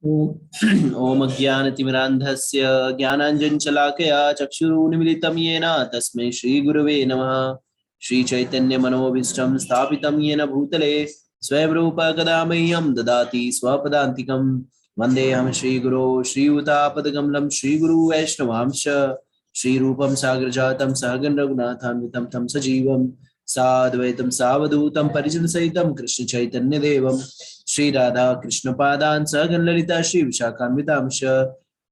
ॐ अज्ञानतिमिरान्धस्य ज्ञानाञ्जनशलाकया चक्षुरुन्मीलितं येन तस्मै श्रीगुरवे नमः। श्रीचैतन्यमनोभीष्टं स्थापितं येन भूतले स्वयं रूप कदा मह्यं ददाति स्वपदान्तिकं। वन्देऽहं श्रीगुरो श्रीयुतापदकमलं श्रीगुरु वैष्णवांश श्रीरूपं सागरजातं सहगण रघुनाथान्वितं तं सजीवं साद्वैतं सावधूतं परिजनसहितं कृष्णचैतन्यदेवं श्री राधा कृष्ण पादान सहगण ललिता श्री विशाखान्वितांश।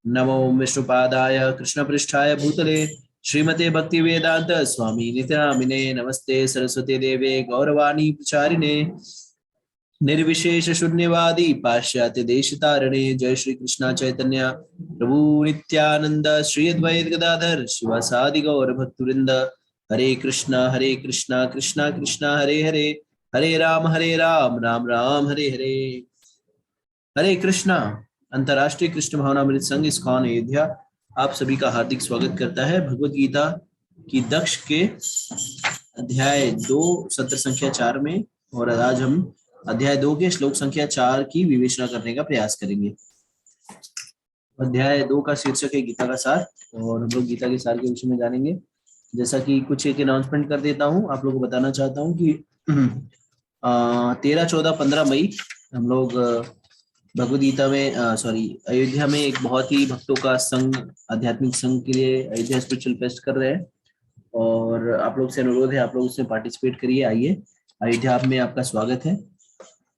नमो विष्णुपादाय कृष्ण पृष्ठाय भूतले श्रीमते भक्ति वेदांत स्वामी नित्यामिने नमस्ते सरस्वती देवे गौरवाणी प्रचारिणे निर्विशेष शून्यवादी पाश्चात्य देश तारणे। जय श्री कृष्ण चैतन्य प्रभु नित्यानंद श्री अद्वैत गदाधर शिवासादि गौर भक्तवृंद। हरे कृष्णा कृष्णा कृष्णा हरे हरे, हरे राम राम राम हरे हरे। हरे कृष्णा अंतर्राष्ट्रीय कृष्ण भावनामृत संघ इस्कॉन अयोध्या आप सभी का हार्दिक स्वागत करता है। भगवत गीता की दक्ष के अध्याय 2 सत्र संख्या 4 में, और आज हम अध्याय 2 के श्लोक संख्या 4 की विवेचना करने का प्रयास करेंगे। अध्याय 2 का शीर्षक है गीता का सार, और हम लोग गीता के सार के विषय में जानेंगे। जैसा कि कुछ एक अनाउंसमेंट कर देता हूँ, आप लोगों को बताना चाहता हूँ कि 13, 14, 15 मई हम लोग भगवद गीता में अयोध्या में एक बहुत ही भक्तों का संघ, आध्यात्मिक संघ के लिए अयोध्या स्पिरिचुअल फेस्ट कर रहे हैं, और आप लोग से अनुरोध है आप लोग उसमें पार्टिसिपेट करिए। आइए, अयोध्या में आपका स्वागत है।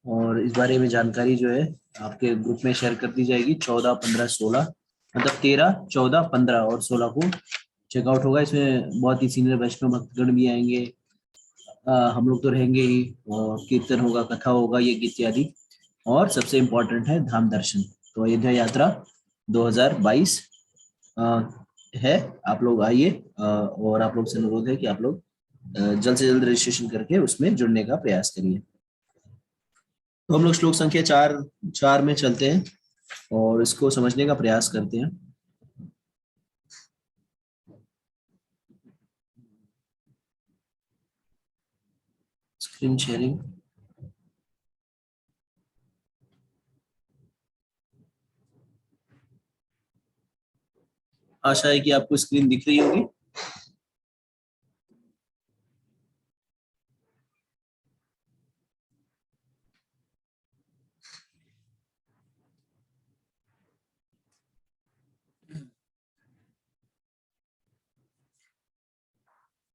और इस बारे में जानकारी जो है आपके ग्रुप में शेयर कर दी जाएगी। 14, 15, 16 मतलब 13, 14, 15 और 16 को चेकआउट होगा। इसमें बहुत ही सीनियर वैष्णव भक्तगण भी आएंगे, हम लोग तो रहेंगे ही, और कीर्तन होगा, कथा होगा, यज्ञ इत्यादि, और सबसे इम्पोर्टेंट है धाम दर्शन। तो अयोध्या यात्रा 2022 है। आप लोग आइए, और आप लोग से अनुरोध है कि आप लोग जल्द से जल्द रजिस्ट्रेशन करके उसमें जुड़ने का प्रयास करिए। तो हम लोग श्लोक संख्या 4 में चलते हैं और इसको समझने का प्रयास करते हैं। Screen sharing. आशा है कि आपको स्क्रीन दिख रही होगी।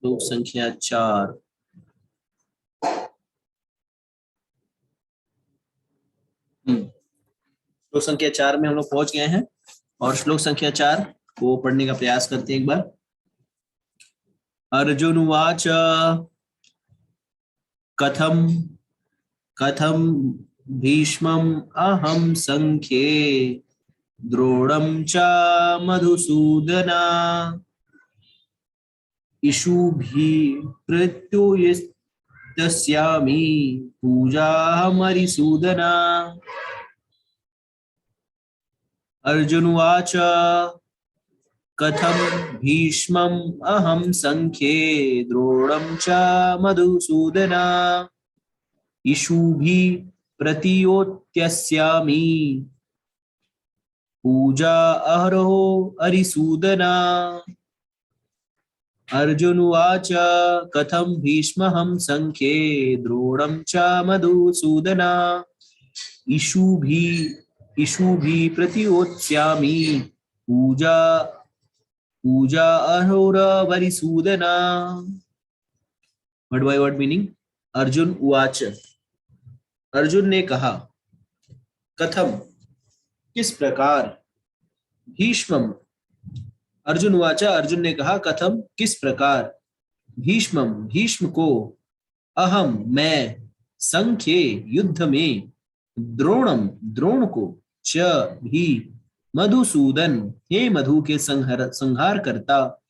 श्लोक संख्या 4। श्लोक संख्या 4 में हम लोग पहुंच गए हैं, और श्लोक संख्या 4 को पढ़ने का प्रयास करते हैं एक बार। अर्जुन उवाच कथम कथम भीष्मम् अहं संख्ये द्रोणं च मधुसूदना इषुभिः प्रत्युयस्यामि पूजामरिसूदना। अर्जुन उवाच कथम भीष्मम् अहं संख्ये द्रोणं च मधुसूदना इषुभिः प्रतियोत्स्यामि पूजा अहरो अरिसूदना। अर्जुन उवाच कथम भीष्महं संख्ये द्रोणं च मधुसूदना इषुभिः प्रतियोत्स्यामि पूजा अहोरवरिसूदना। Word by word meaning. Arjun उवाच, अर्जुन ने कहा, कथम किस प्रकार, भीष्मम अर्जुन वाचा अर्जुन ने कहा, कथम किस प्रकार, भीष्मम भीष्म को, अहम मैं, संख्ये युद्ध में, द्रोणम द्रोण को, च भी मधुसूदन हे मधु के संहार करता,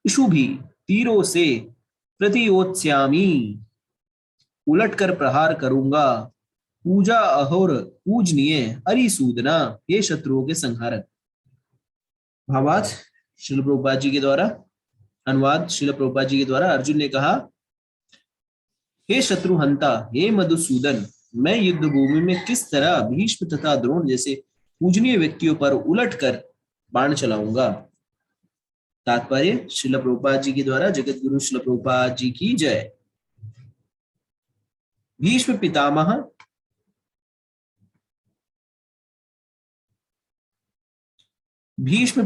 इषुभि तीरों से, प्रतियोत्स्यामि उलट कर प्रहार करूंगा, पूजा अहोर पूजनीय, अरिसूदना ये शत्रुओं के संहारक। भावार्थ श्रील प्रभुपाद जी के द्वारा, अनुवाद श्रील प्रभुपाद जी के द्वारा। अर्जुन ने कहा, हे शत्रुहंता, हे मधुसूदन, मैं युद्ध भूमि में किस तरह भीष्म तथा द्रोण जैसे पूजनीय व्यक्तियों पर उलटकर बाण चलाऊंगा। तात्पर्य श्रील प्रभुपाद जी के द्वारा जगत गुरु श्रील प्रभुपाद जी की जय। भीष्म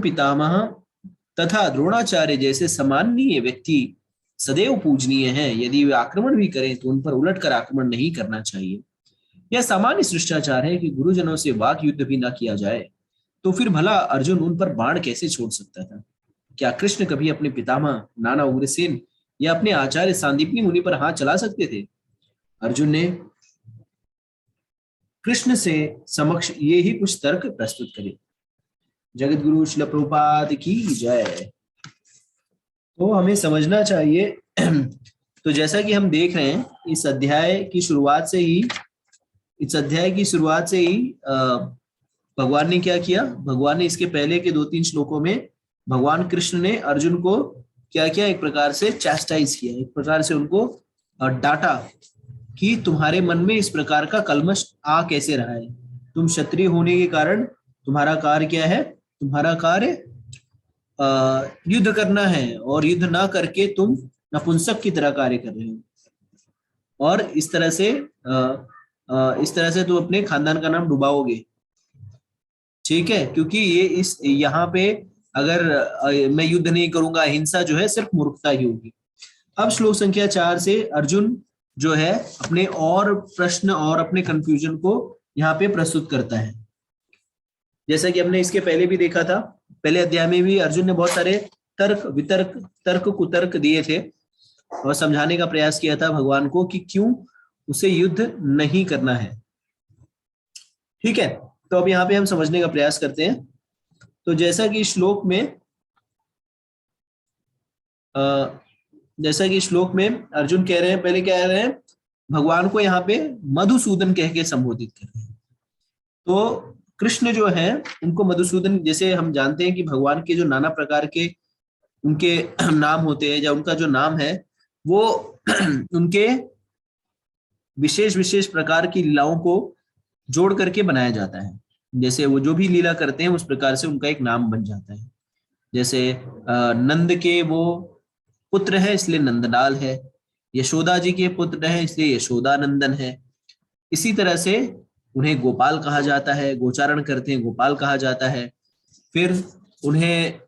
पितामह तथा द्रोणाचार्य जैसे सम्माननीय व्यक्ति सदैव पूजनीय हैं। यदि वे आक्रमण भी करें तो उन पर उलटकर आक्रमण नहीं करना चाहिए। यह सामान्य शिष्टाचार है कि गुरुजनों से वाक युद्ध भी न किया जाए। तो फिर भला अर्जुन उन पर बाण कैसे छोड़ सकता था? क्या कृष्ण कभी अपने पितामह नाना उग्रसेन या अपने आचार्य सांदीपनी मुनि पर हाथ चला सकते थे? अर्जुन ने कृष्ण से समक्ष ये ही कुछ तर्क प्रस्तुत करे। जगत गुरु श्रील प्रभुपाद की जय। तो हमें समझना चाहिए तो जैसा कि हम देख रहे हैं इस अध्याय की शुरुआत से ही भगवान ने क्या किया? भगवान ने इसके पहले के 2-3 श्लोकों में भगवान कृष्ण ने अर्जुन को क्या किया? एक प्रकार से चैस्टाइज किया, एक प्रकार से उनको डांटा कि तुम्हारे मन में इस प्रकार का कलमश आ कैसे रहा है। तुम क्षत्रिय होने के कारण तुम्हारा कार्य क्या है? तुम्हारा कार्य युद्ध करना है, और युद्ध ना करके तुम नपुंसक की तरह कार्य कर रहे हो, और इस तरह से तुम अपने खानदान का नाम डुबाओगे। ठीक है, क्योंकि ये यहाँ पे अगर मैं युद्ध नहीं करूंगा, हिंसा जो है सिर्फ मूर्खता ही होगी। अब श्लोक संख्या 4 से अर्जुन जो है अपने और प्रश्न और अपने कंफ्यूजन को यहाँ पे प्रस्तुत करता है। जैसा कि हमने इसके पहले भी देखा था, पहले अध्याय में भी अर्जुन ने बहुत सारे तर्क वितर्क तर्क कुतर्क दिए थे और समझाने का प्रयास किया था भगवान को कि क्यों उसे युद्ध नहीं करना है। ठीक है, तो अब यहाँ पे हम समझने का प्रयास करते हैं। तो जैसा कि श्लोक में अर्जुन कह रहे हैं, पहले क्या कह रहे हैं? भगवान को यहाँ पे मधुसूदन कह के संबोधित कर रहे हैं। तो कृष्ण जो है उनको मधुसूदन, जैसे हम जानते हैं कि भगवान के जो नाना प्रकार के उनके नाम होते हैं, या उनका जो नाम है वो उनके विशेष विशेष प्रकार की लीलाओं को जोड़ करके बनाया जाता है। जैसे वो जो भी लीला करते हैं उस प्रकार से उनका एक नाम बन जाता है। जैसे नंद के वो पुत्र है इसलिए नंदलाल है, यशोदा जी के पुत्र है इसलिए यशोदा नंदन है। इसी तरह से उन्हें गोपाल कहा जाता है, गोचारण करते हैं गोपाल कहा जाता है। फिर उन्हें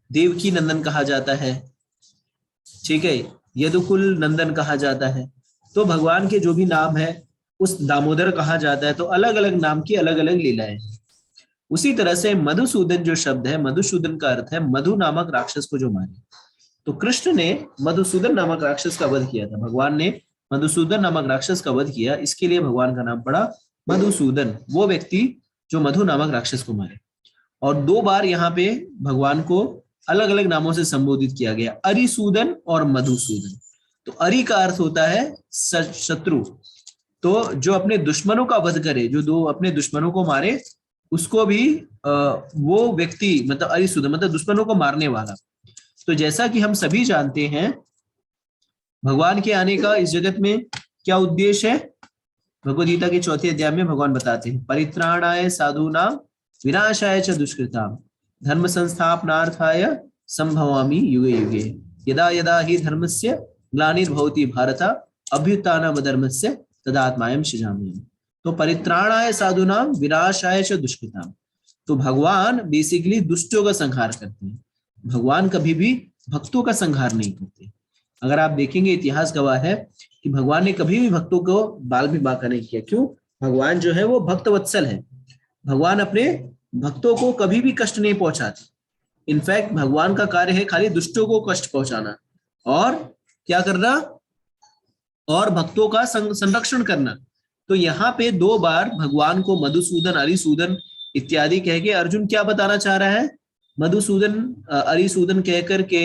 देवकी नंदन कहा जाता है, ठीक है, यदुकुल नंदन कहा जाता है। तो भगवान के जो भी नाम है उस दामोदर कहा जाता है। तो अलग अलग नाम की अलग अलग लीलाएं। उसी तरह से मधुसूदन जो शब्द है, मधुसूदन का अर्थ है मधु नामक राक्षस को जो मारे। तो कृष्ण ने मधुसूदन नामक राक्षस का वध किया था, भगवान ने मधुसूदन नामक राक्षस का वध किया, इसके लिए भगवान का नाम पड़ा मधुसूदन, वो व्यक्ति जो मधु नामक राक्षस को मारे। और 2 बार यहाँ पे भगवान को अलग अलग नामों से संबोधित किया गया, अरिसूदन और मधुसूदन। तो अरि का अर्थ होता है शत्रु, तो जो अपने दुश्मनों का वध करे, जो 2 अपने दुश्मनों को मारे, उसको भी वो व्यक्ति मतलब अरिसूदन मतलब दुश्मनों को मारने वाला। तो जैसा कि हम सभी जानते हैं भगवान के आने का इस जगत में क्या उद्देश्य है, भगवद गीता के 4थे अध्याय में भगवान बताते हैं, परित्राणाय साधूनां विनाशाय च दुष्कृतां धर्म संस्थापनार्थाय संभवामि युगे युगे यदा यदा हि धर्मस्य ग्लानिर्भवति भारत अभ्युत्थानमधर्मस्य तदात्मायं सृजाम्यहम्। तो परित्राणाय साधूनां विनाशाय च दुष्कृतां, तो भगवान बेसिकली दुष्टों का संहार करते हैं। भगवान कभी भी भक्तों का संहार नहीं करते। अगर आप देखेंगे इतिहास गवाह है कि भगवान ने कभी भी भक्तों को बाल भी बांका नहीं किया। क्यों? भगवान जो है वो भक्त वत्सल है, भगवान अपने भक्तों को कभी भी कष्ट नहीं पहुंचाते। इनफैक्ट भगवान का कार्य है खाली दुष्टों को कष्ट पहुंचाना और क्या करना, और भक्तों का संरक्षण करना। तो यहाँ पे 2 बार भगवान को मधुसूदन अरिसूदन इत्यादि कह के अर्जुन क्या बताना चाह रहा है, मधुसूदन अरिसूदन कह करके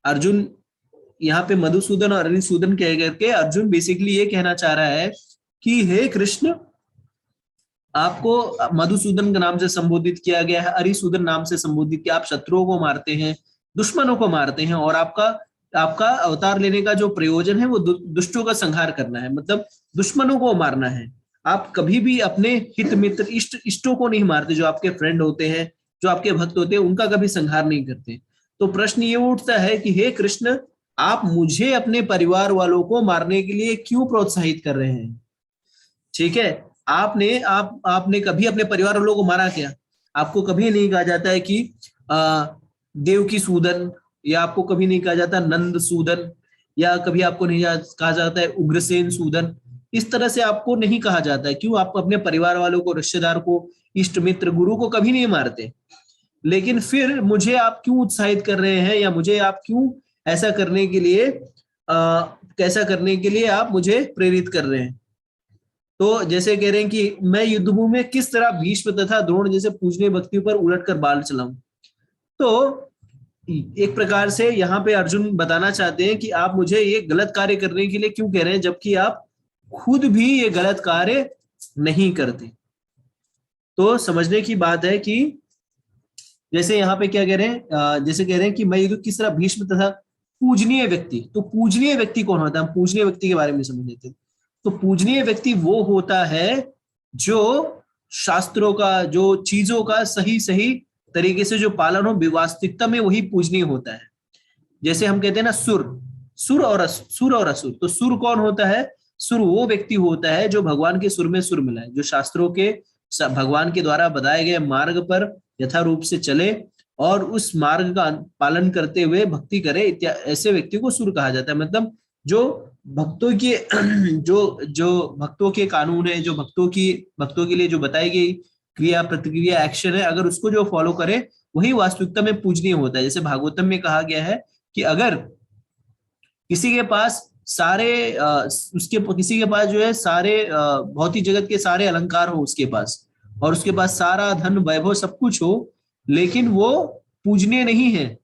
अर्जुन यहाँ पे मधुसूदन और अरिसूदन कह करके अर्जुन बेसिकली ये कहना चाह रहा है कि हे कृष्ण, आपको मधुसूदन के नाम से संबोधित किया गया है, अरिसूदन नाम से संबोधित किया। आप शत्रुओं को मारते हैं, दुश्मनों को मारते हैं, और आपका अवतार लेने का जो प्रयोजन है वो दुष्टों का संहार करना है, मतलब दुश्मनों को मारना है। आप कभी भी अपने हित मित्र इष्टों को नहीं मारते, जो आपके फ्रेंड होते हैं, जो आपके भक्त होते हैं, उनका कभी संहार नहीं करते। तो प्रश्न ये उठता है कि हे कृष्ण, आप मुझे अपने परिवार वालों को मारने के लिए क्यों प्रोत्साहित कर रहे हैं? ठीक है, आपने कभी अपने परिवार वालों को मारा क्या? आपको कभी नहीं कहा जाता है कि देवकी सूदन, या आपको कभी नहीं कहा जाता नंद सूदन, या कभी आपको नहीं कहा जाता है उग्रसेन सूदन। इस तरह से आपको नहीं कहा जाता है। क्यों? आप अपने परिवार वालों को, रिश्तेदार को, इष्ट मित्र, गुरु को कभी नहीं मारते। लेकिन फिर मुझे आप क्यों उत्साहित कर रहे हैं, या मुझे आप क्यों ऐसा करने के लिए कैसा करने के लिए आप मुझे प्रेरित कर रहे हैं? तो जैसे कह रहे हैं कि मैं युद्धभूमि में किस तरह भीष्म तथा द्रोण जैसे पूजनीय व्यक्तियों पर उलटकर बाल चलाऊं। तो एक प्रकार से यहाँ पे अर्जुन बताना चाहते हैं कि आप मुझे ये गलत कार्य करने के लिए क्यों कह रहे हैं, जबकि आप खुद भी ये गलत कार्य नहीं करते। तो समझने की बात है कि जैसे यहाँ पे क्या कह रहे हैं, जैसे कह रहे हैं कि मैं युद्ध किस तरह भीष्म तथा पूजनीय व्यक्ति। तो पूजनीय व्यक्ति कौन होता है? हम पूजनीय व्यक्ति के बारे में समझ लेते हैं। तो पूजनीय व्यक्ति वो होता है जो शास्त्रों का, जो चीजों का सही सही तरीके से जो पालन हो, वास्तविकता में वही पूजनीय होता है। जैसे हम कहते हैं ना सुर और असुर। तो सुर कौन होता है? सुर वो व्यक्ति होता है जो भगवान के सुर में सुर मिलाए, जो शास्त्रों के, भगवान के द्वारा बताए गए मार्ग पर यथा रूप से चले और उस मार्ग का पालन करते हुए भक्ति करे, ऐसे व्यक्ति को सुर कहा जाता है। मतलब जो भक्तों के जो भक्तों के कानून है, जो भक्तों के लिए जो बताई गई क्रिया प्रतिक्रिया एक्शन है, अगर उसको जो फॉलो करे वही वास्तविकता में पूजनीय होता है। जैसे भागवतम में कहा गया है कि अगर किसी के पास किसी के पास जो है सारे भौतिक जगत के सारे अलंकार हो उसके पास, और उसके पास सारा धन वैभव सब कुछ हो, लेकिन वो पूजनीय नहीं है।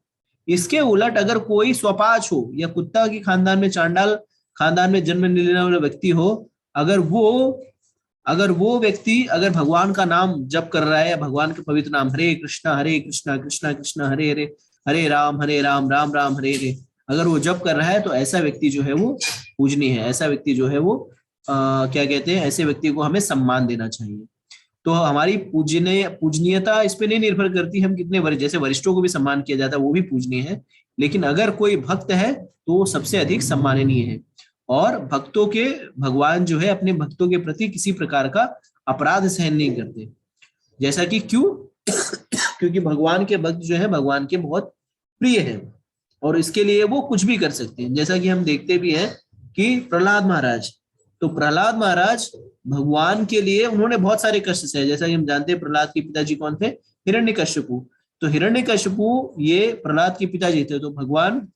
इसके उलट अगर कोई स्वपाच हो, या कुत्ता की खानदान में, चांडाल खानदान में जन्म लेने वाला व्यक्ति हो, अगर वो व्यक्ति अगर भगवान का नाम जप कर रहा है, या भगवान के पवित्र नाम हरे कृष्णा कृष्णा कृष्णा हरे हरे, हरे राम राम राम हरे हरे, अगर वो जप कर रहा है, तो ऐसा व्यक्ति जो है वो पूजनीय है। ऐसा व्यक्ति जो है वो क्या कहते हैं, ऐसे व्यक्ति को हमें सम्मान देना चाहिए। तो हमारी पूजनीयता इस पे नहीं निर्भर करती हम कितने जैसे वरिष्ठों को भी सम्मान किया जाता है, वो भी पूजनीय है, लेकिन अगर कोई भक्त है तो वो सबसे अधिक सम्माननीय है। और भगवान जो है अपने भक्तों के प्रति किसी प्रकार का अपराध सहन नहीं करते। जैसा कि क्यों? क्योंकि भगवान के भक्त जो है भगवान के बहुत प्रिय है, और इसके लिए वो कुछ भी कर सकते हैं। जैसा कि हम देखते भी हैं कि प्रहलाद महाराज भगवान के लिए उन्होंने बहुत सारे कष्ट सहे। जैसा कि हम जानते हैं प्रहलाद के पिताजी कौन थे? हिरण्यकश्यपु। तो हिरण्यकश्यपु ये प्रहलाद के पिताजी थे। तो भगवान,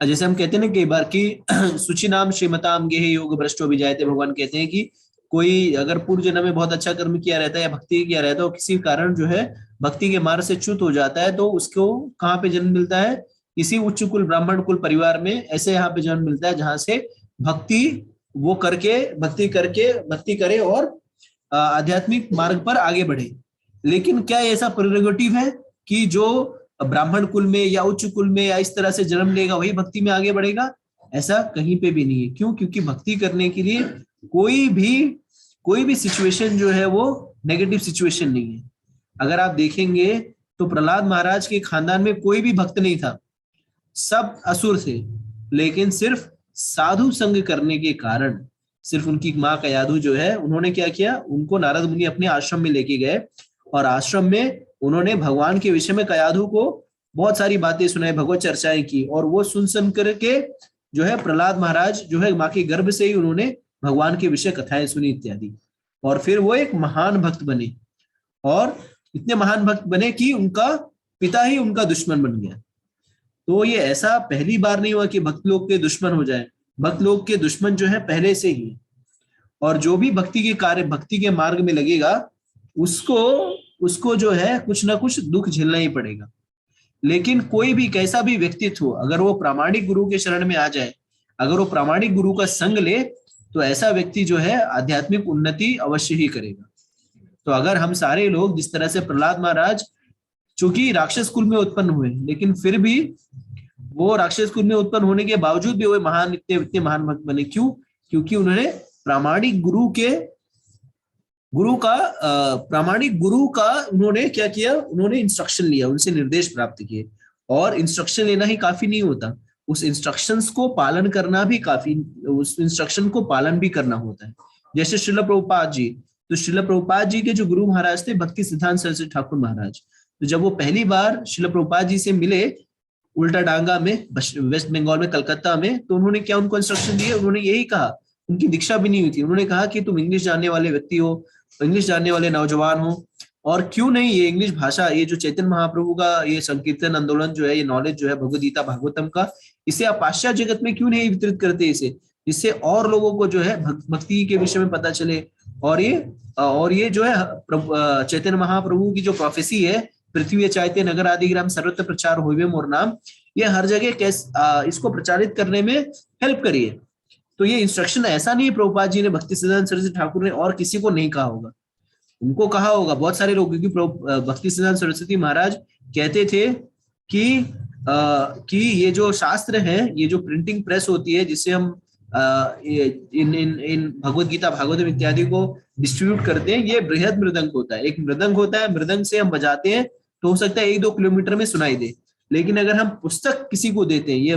जैसे हम कहते हैं ना कई बार कि सुचिनाम श्रीमताम गेह योग भ्रष्टो विजायते, भगवान कहते हैं कि कोई अगर पूर्व जन्म में बहुत अच्छा कर्म किया रहता है या भक्ति किया रहता है, और किसी कारण जो है भक्ति के मार्ग से च्युत हो जाता है, तो उसको कहाँ पे जन्म मिलता है? इसी उच्च कुल ब्राह्मण कुल परिवार में ऐसे यहाँ पे जन्म मिलता है, जहां से भक्ति करे और आध्यात्मिक मार्ग पर आगे बढ़े। लेकिन क्या ऐसा प्रेरोगेटिव है कि जो ब्राह्मण कुल में या उच्च कुल में या इस तरह से जन्म लेगा वही भक्ति में आगे बढ़ेगा? ऐसा कहीं पे भी नहीं है। क्यों? क्योंकि भक्ति करने के लिए कोई भी सिचुएशन जो है वो नेगेटिव सिचुएशन नहीं है। अगर आप देखेंगे तो प्रहलाद महाराज के खानदान में कोई भी भक्त नहीं था, सब असुर थे, लेकिन सिर्फ साधु संग करने के कारण, सिर्फ उनकी माँ कयाधु जो है, उन्होंने क्या किया, उनको नारद मुनि अपने आश्रम में लेके गए, और आश्रम में उन्होंने भगवान के विषय में कयाधु को बहुत सारी बातें सुनाई, भगवत चर्चाएं की, और वो सुन करके जो है प्रहलाद महाराज जो है माँ के गर्भ से ही उन्होंने भगवान के विषय कथाएं सुनी इत्यादि, और फिर वो एक महान भक्त बने, और इतने महान भक्त बने कि उनका पिता ही उनका दुश्मन बन गया। तो ये ऐसा पहली बार नहीं हुआ कि भक्त लोग के दुश्मन हो जाए। भक्त लोग के दुश्मन जो है पहले से ही, और जो भी भक्ति के मार्ग में लगेगा उसको जो है कुछ ना कुछ दुख झेलना ही पड़ेगा। लेकिन कोई भी कैसा भी व्यक्तित्व हो, अगर वो प्रामाणिक गुरु के शरण में आ जाए, अगर वो प्रामाणिक गुरु का संग ले, तो ऐसा व्यक्ति जो है आध्यात्मिक उन्नति अवश्य ही करेगा। तो अगर हम सारे लोग जिस तरह से प्रहलाद महाराज चूंकि राक्षस कुल में उत्पन्न हुए, लेकिन फिर भी वो राक्षस कुल में उत्पन्न होने के बावजूद भी वो इतने महान भक्त बने। क्यों? क्योंकि उन्होंने प्रामाणिक प्रामाणिक गुरु का उन्होंने क्या किया, उन्होंने इंस्ट्रक्शन लिया, उनसे निर्देश प्राप्त किए। और इंस्ट्रक्शन लेना ही काफी नहीं होता, उस इंस्ट्रक्शंस को पालन करना भी काफी, उस इंस्ट्रक्शन को पालन भी करना होता है। जैसे श्रील प्रभुपाद जी, तो श्रील प्रभुपाद जी के जो गुरु महाराज थे भक्ति सिद्धांत सरस्वती ठाकुर महाराज, तो जब वो पहली बार श्रील प्रभुपाद जी से मिले उल्टा डांगा में, वेस्ट बंगाल में, कलकत्ता में, तो उन्होंने क्या उनको इंस्ट्रक्शन दिए, उन्होंने यही कहा, उनकी दीक्षा भी नहीं हुई थी, उन्होंने कहा कि तुम इंग्लिश जानने वाले व्यक्ति हो, इंग्लिश जानने वाले नौजवान हो, और क्यों नहीं ये इंग्लिश भाषा, ये जो चैतन्य महाप्रभु का ये संकीर्तन आंदोलन जो है, ये नॉलेज जो है भगवद गीता भागवतम का, इसे आप पाश्चात्य जगत में क्यों नहीं वितरित करते इसे, जिससे और लोगों को जो है भक्ति के विषय में पता चले। और ये जो है चैतन्य महाप्रभु की जो प्रोफेसी है, पृथ्वी चाहते नगर आदि ग्राम सर्वत्र प्रचार होवे मोर नाम, ये हर जगह इसको प्रचारित करने में हेल्प करिए। तो ये इंस्ट्रक्शन ऐसा नहीं प्रभुपाद जी ने भक्ति सिद्धांत सरस्वती ठाकुर ने और किसी को नहीं कहा होगा, उनको कहा होगा बहुत सारे लोग, क्योंकि भक्ति सिद्धांत सरस्वती महाराज कहते थे कि ये जो शास्त्र है, ये जो प्रिंटिंग प्रेस होती है जिससे हम इन भगवद गीता भागवतम इत्यादि को डिस्ट्रीब्यूट करते हैं, ये बृहद मृदंग होता है, एक मृदंग होता है, मृदंग से हम बजाते हैं तो हो सकता है 1-2 किलोमीटर में सुनाई दे, लेकिन अगर हम पुस्तक किसी को देते हैं, ये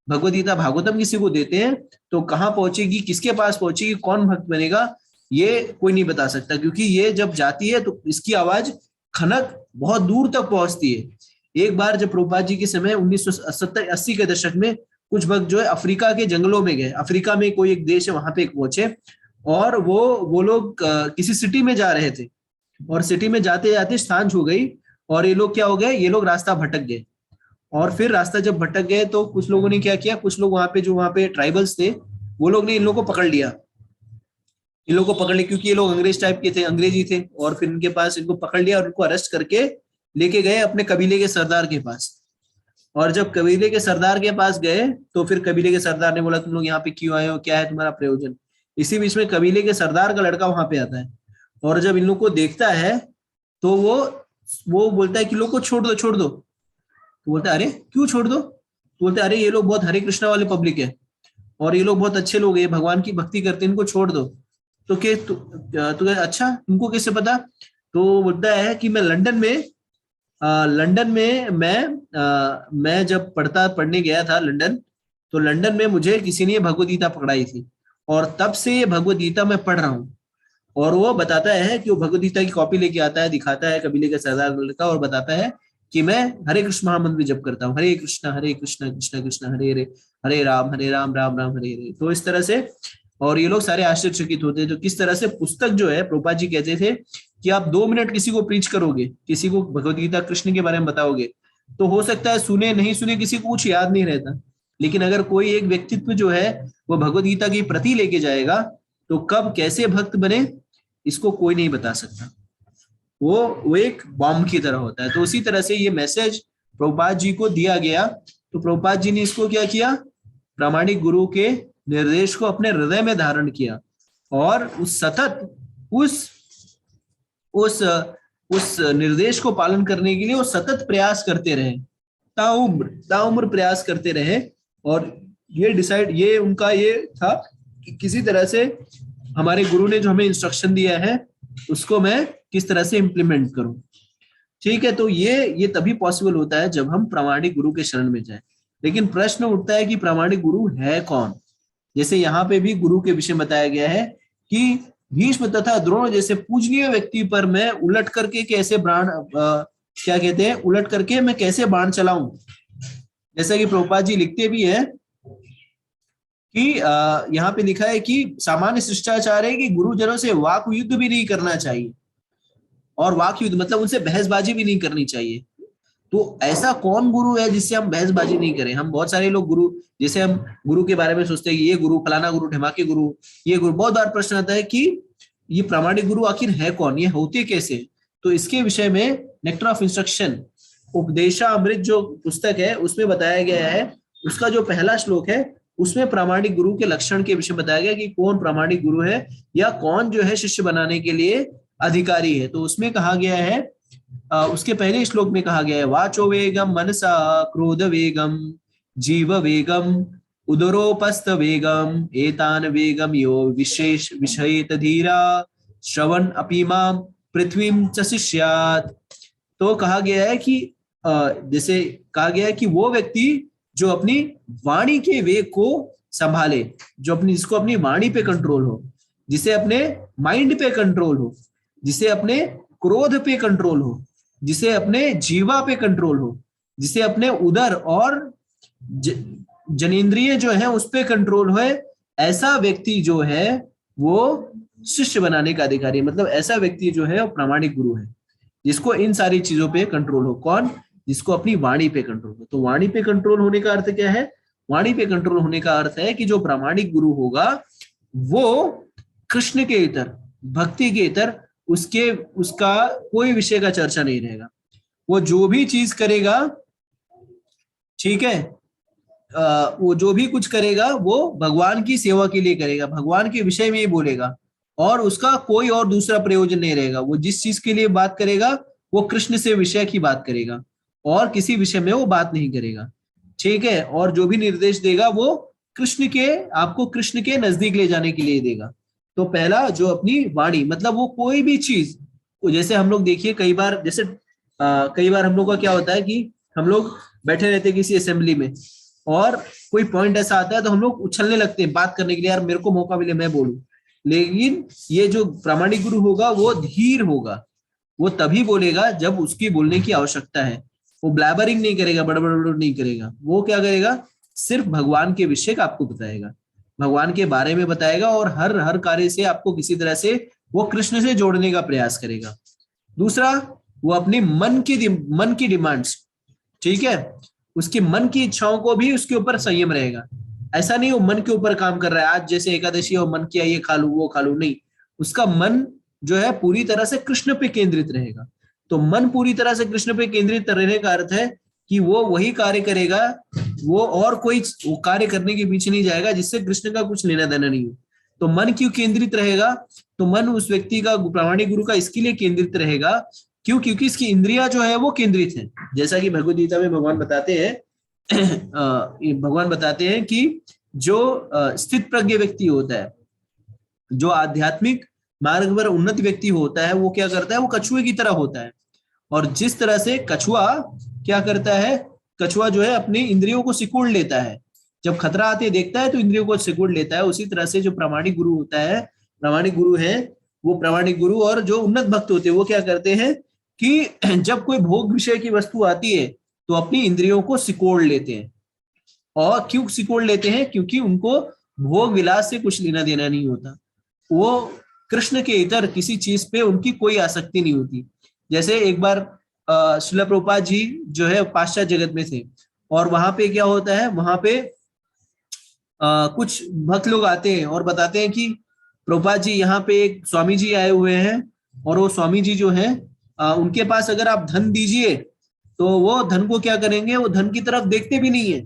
भगवद गीता भागवतम किसी को देते हैं, तो कहाँ पहुंचेगी, किसके पास पहुंचेगी, कौन भक्त बनेगा, ये कोई नहीं बता सकता, क्योंकि ये जब जाती है तो इसकी आवाज खनक बहुत दूर तक पहुंचती है। एक बार जब प्रभुपाद जी के समय 1970-80 के दशक में कुछ भक्त जो है अफ्रीका के जंगलों में गए, अफ्रीका में कोई एक देश है वहां पे एक पहुंचे, और वो लोग किसी सिटी में जा रहे थे, और सिटी में जाते जाते सांझ हो गई, और ये लोग क्या हो गए, ये लोग रास्ता भटक गए, और फिर रास्ता जब भटक गए तो कुछ लोगों ने क्या किया, कुछ लोग वहां पे ट्राइबल्स थे, वो लोग ने इन लोगों को पकड़ लिया, क्योंकि ये लोग अंग्रेज टाइप के थे, अंग्रेजी थे, और फिर इनके पास इनको पकड़ लिया और इनको अरेस्ट करके लेके गए अपने कबीले के सरदार के पास। और जब कबीले के सरदार के पास गए तो फिर कबीले के सरदार ने बोला तुम लोग यहाँ पे क्यों आए हो, क्या है तुम्हारा प्रयोजन। इसी बीच में कबीले के सरदार का लड़का वहां पे आता है, और जब इन लोग को देखता है तो वो बोलता है कि लोग को छोड़ दो। तो बोलता है अरे क्यों छोड़ दो, तो बोलते अरे ये लोग बहुत हरे कृष्णा वाले पब्लिक है, और ये लोग बहुत अच्छे लोग हैं, भगवान की भक्ति करते हैं, इनको छोड़ दो। तो क्या अच्छा इनको कैसे पता, तो बोलता है कि मैं लंदन में मैं जब पढ़ने गया था लंदन, तो लंदन में मुझे किसी ने भगवद गीता पकड़ाई थी, और तब से ये भगवद गीता मैं पढ़ रहा हूँ। और वो बताता है कि वो भगवद गीता की कॉपी लेके आता है, दिखाता है कबीले के सरदार लड़का, और बताता है कि मैं हरे कृष्ण महामंत्र जप करता हूँ, हरे कृष्ण कृष्ण कृष्ण हरे हरे, हरे राम राम राम हरे हरे। तो इस तरह से, और ये लोग सारे आश्चर्यचकित होते हैं, तो किस तरह से पुस्तक जो है, प्रभुपाद जी कहते थे कि आप 2 मिनट किसी को प्रीच करोगे, किसी को भगवद गीता कृष्ण के बारे में बताओगे, तो हो सकता है सुने नहीं सुने किसी को कुछ याद नहीं रहता, लेकिन अगर कोई एक व्यक्तित्व जो है वो भगवद गीता की प्रति लेके जाएगा, तो कब कैसे भक्त बने इसको कोई नहीं बता सकता, वो एक बॉम्ब की तरह होता है। तो उसी तरह से ये मैसेज प्रभुपाद जी को दिया गया, तो प्रभुपाद जी ने इसको क्या किया, प्रामाणिक गुरु के निर्देश को अपने हृदय में धारण किया, और उस निर्देश को पालन करने के लिए वो सतत प्रयास करते रहे, ताउम्र प्रयास करते रहे। और ये उनका ये था कि किसी तरह से हमारे गुरु ने जो हमें इंस्ट्रक्शन दिया है उसको मैं किस तरह से इम्प्लीमेंट करूं। ठीक है, तो ये तभी पॉसिबल होता है जब हम प्रामाणिक गुरु के शरण में जाएं। लेकिन प्रश्न उठता है कि प्रामाणिक गुरु है कौन। जैसे यहाँ पे भी गुरु के विषय बताया गया है कि भीष्म तथा द्रोण जैसे पूजनीय व्यक्ति पर मैं उलट करके कैसे उलट करके मैं कैसे बाण चलाऊं। जैसा कि प्रभुपाद जी लिखते भी है कि यहाँ पे लिखा है कि सामान्य शिष्टाचार है कि गुरुजनों से वाक युद्ध भी नहीं करना चाहिए, और वाक युद्ध मतलब उनसे बहसबाजी भी नहीं करनी चाहिए। तो ऐसा कौन गुरु है जिससे हम बहसबाजी नहीं करें। हम बहुत सारे लोग गुरु, जैसे हम गुरु के बारे में सोचते हैं कि ये गुरु फलाना गुरु ढमाके गुरु, ये गुरु, बहुत बार प्रश्न आता है कि ये प्रामाणिक गुरु आखिर है कौन, ये होते कैसे। तो इसके विषय में नेक्टर ऑफ इंस्ट्रक्शन उपदेशामृत जो पुस्तक है उसमें बताया गया है, उसका जो पहला श्लोक है उसमें प्रामाणिक गुरु के लक्षण के विषय में बताया गया कि कौन प्रामाणिक गुरु है या कौन जो है शिष्य बनाने के लिए अधिकारी है। तो उसमें कहा गया है, उसके पहले श्लोक में कहा गया है, वाचो वेगम मनसा क्रोध वेगम जीव वेगम उदरोपस्थ वेगम एतान वेगम यो विशेष विषयेत धीरा श्रवण अपीमाम पृथ्वीम च शिष्यात्। तो कहा गया है कि जैसे कहा गया है कि वो व्यक्ति जो अपनी वाणी के वेग को संभाले, जो अपनी जिसको अपनी वाणी पे कंट्रोल हो, जिसे अपने माइंड पे कंट्रोल हो, जिसे अपने क्रोध पे कंट्रोल हो, जिसे अपने जीवा पे कंट्रोल हो, जिसे अपने उदर और जनेंद्रिय जो है उस पे कंट्रोल हो, ऐसा व्यक्ति जो है वो शिष्य बनाने का अधिकारी, मतलब ऐसा व्यक्ति जो है वो प्रामाणिक गुरु है, जिसको इन सारी चीजों पे कंट्रोल हो। कौन? जिसको अपनी वाणी पे कंट्रोल हो। तो वाणी पे कंट्रोल होने का अर्थ क्या है? वाणी पे कंट्रोल होने का अर्थ है कि जो प्रामाणिक गुरु होगा वो कृष्ण के इतर, भक्ति के इतर उसका कोई विषय का चर्चा नहीं रहेगा। वो जो भी चीज करेगा, ठीक है, वो जो भी कुछ करेगा वो भगवान की सेवा के लिए करेगा, भगवान के विषय में ही बोलेगा, और उसका कोई और दूसरा प्रयोजन नहीं रहेगा। वो जिस चीज के लिए बात करेगा वो कृष्ण से विषय की बात करेगा और किसी विषय में वो बात नहीं करेगा, ठीक है। और जो भी निर्देश देगा वो कृष्ण के, आपको कृष्ण के नजदीक ले जाने के लिए देगा। तो पहला जो अपनी वाणी, मतलब वो कोई भी चीज, जैसे हम लोग देखिए कई बार, जैसे कई बार हम लोग का क्या होता है कि हम लोग बैठे रहते हैं किसी असेंबली में और कोई पॉइंट ऐसा आता है तो हम लोग उछलने लगते हैं बात करने के लिए, यार मेरे को मौका मिले मैं बोलूं। लेकिन ये जो प्रामाणिक गुरु होगा वो धीर होगा, वो तभी बोलेगा जब उसकी बोलने की आवश्यकता है। वो ब्लैबरिंग नहीं करेगा, बड़बड़ नहीं करेगा। वो क्या करेगा? सिर्फ भगवान के विषय का आपको बताएगा, भगवान के बारे में बताएगा, और हर हर कार्य से आपको किसी तरह से वो कृष्ण से जोड़ने का प्रयास करेगा। दूसरा, वो अपने मन की डिमांड्स, ठीक है, उसकी मन की इच्छाओं को भी उसके ऊपर संयम रहेगा। ऐसा नहीं वो मन के ऊपर काम कर रहा है, आज जैसे एकादशी और मन किया ये खा लू वो खा लू, नहीं, उसका मन जो है पूरी तरह से कृष्ण पे केंद्रित रहेगा। तो मन पूरी तरह से कृष्ण पे केंद्रित रहने का अर्थ है कि वो वही कार्य करेगा, वो और कोई वो कार्य करने के पीछे नहीं जाएगा जिससे कृष्ण का कुछ लेना देना नहीं हो। तो मन क्यों केंद्रित रहेगा? तो मन उस व्यक्ति का, प्रामाणिक गुरु का, इसके लिए केंद्रित रहेगा क्यों? क्योंकि इसकी इंद्रिया जो है वो केंद्रित है। जैसा कि भगवद गीता में भगवान बताते हैं भगवान बताते हैं कि जो स्थित प्रज्ञ व्यक्ति होता है, जो आध्यात्मिक मार्ग पर उन्नत व्यक्ति होता है, वो क्या करता है? वो कछुए की तरह होता है। और जिस तरह से कछुआ क्या करता है, कछुआ जो है अपनी इंद्रियों को सिकुड़ लेता है, जब खतरा आते देखता है तो इंद्रियों को सिकुड़ लेता है। उसी तरह से जो प्रामाणिक गुरु होता है, प्रामाणिक गुरु है, वो प्रामाणिक गुरु और जो उन्नत भक्त होते हैं वो क्या करते हैं कि जब कोई भोग विषय की वस्तु आती है तो अपनी इंद्रियों को सिकोड़ लेते हैं। और क्यों सिकोड़ लेते हैं? क्योंकि उनको भोग विलास से कुछ लेना देना नहीं होता। वो कृष्ण के इतर किसी चीज पे उनकी कोई आसक्ति नहीं होती। जैसे एक बार श्रील प्रभुपाद जी जो है पाश्चात्य जगत में थे, और वहां पे क्या होता है, वहां पे कुछ भक्त लोग आते हैं और बताते हैं कि प्रभुपाद जी यहाँ पे एक स्वामी जी आए हुए हैं, और वो स्वामी जी जो है उनके पास अगर आप धन दीजिए तो वो धन को क्या करेंगे, वो धन की तरफ देखते भी नहीं है,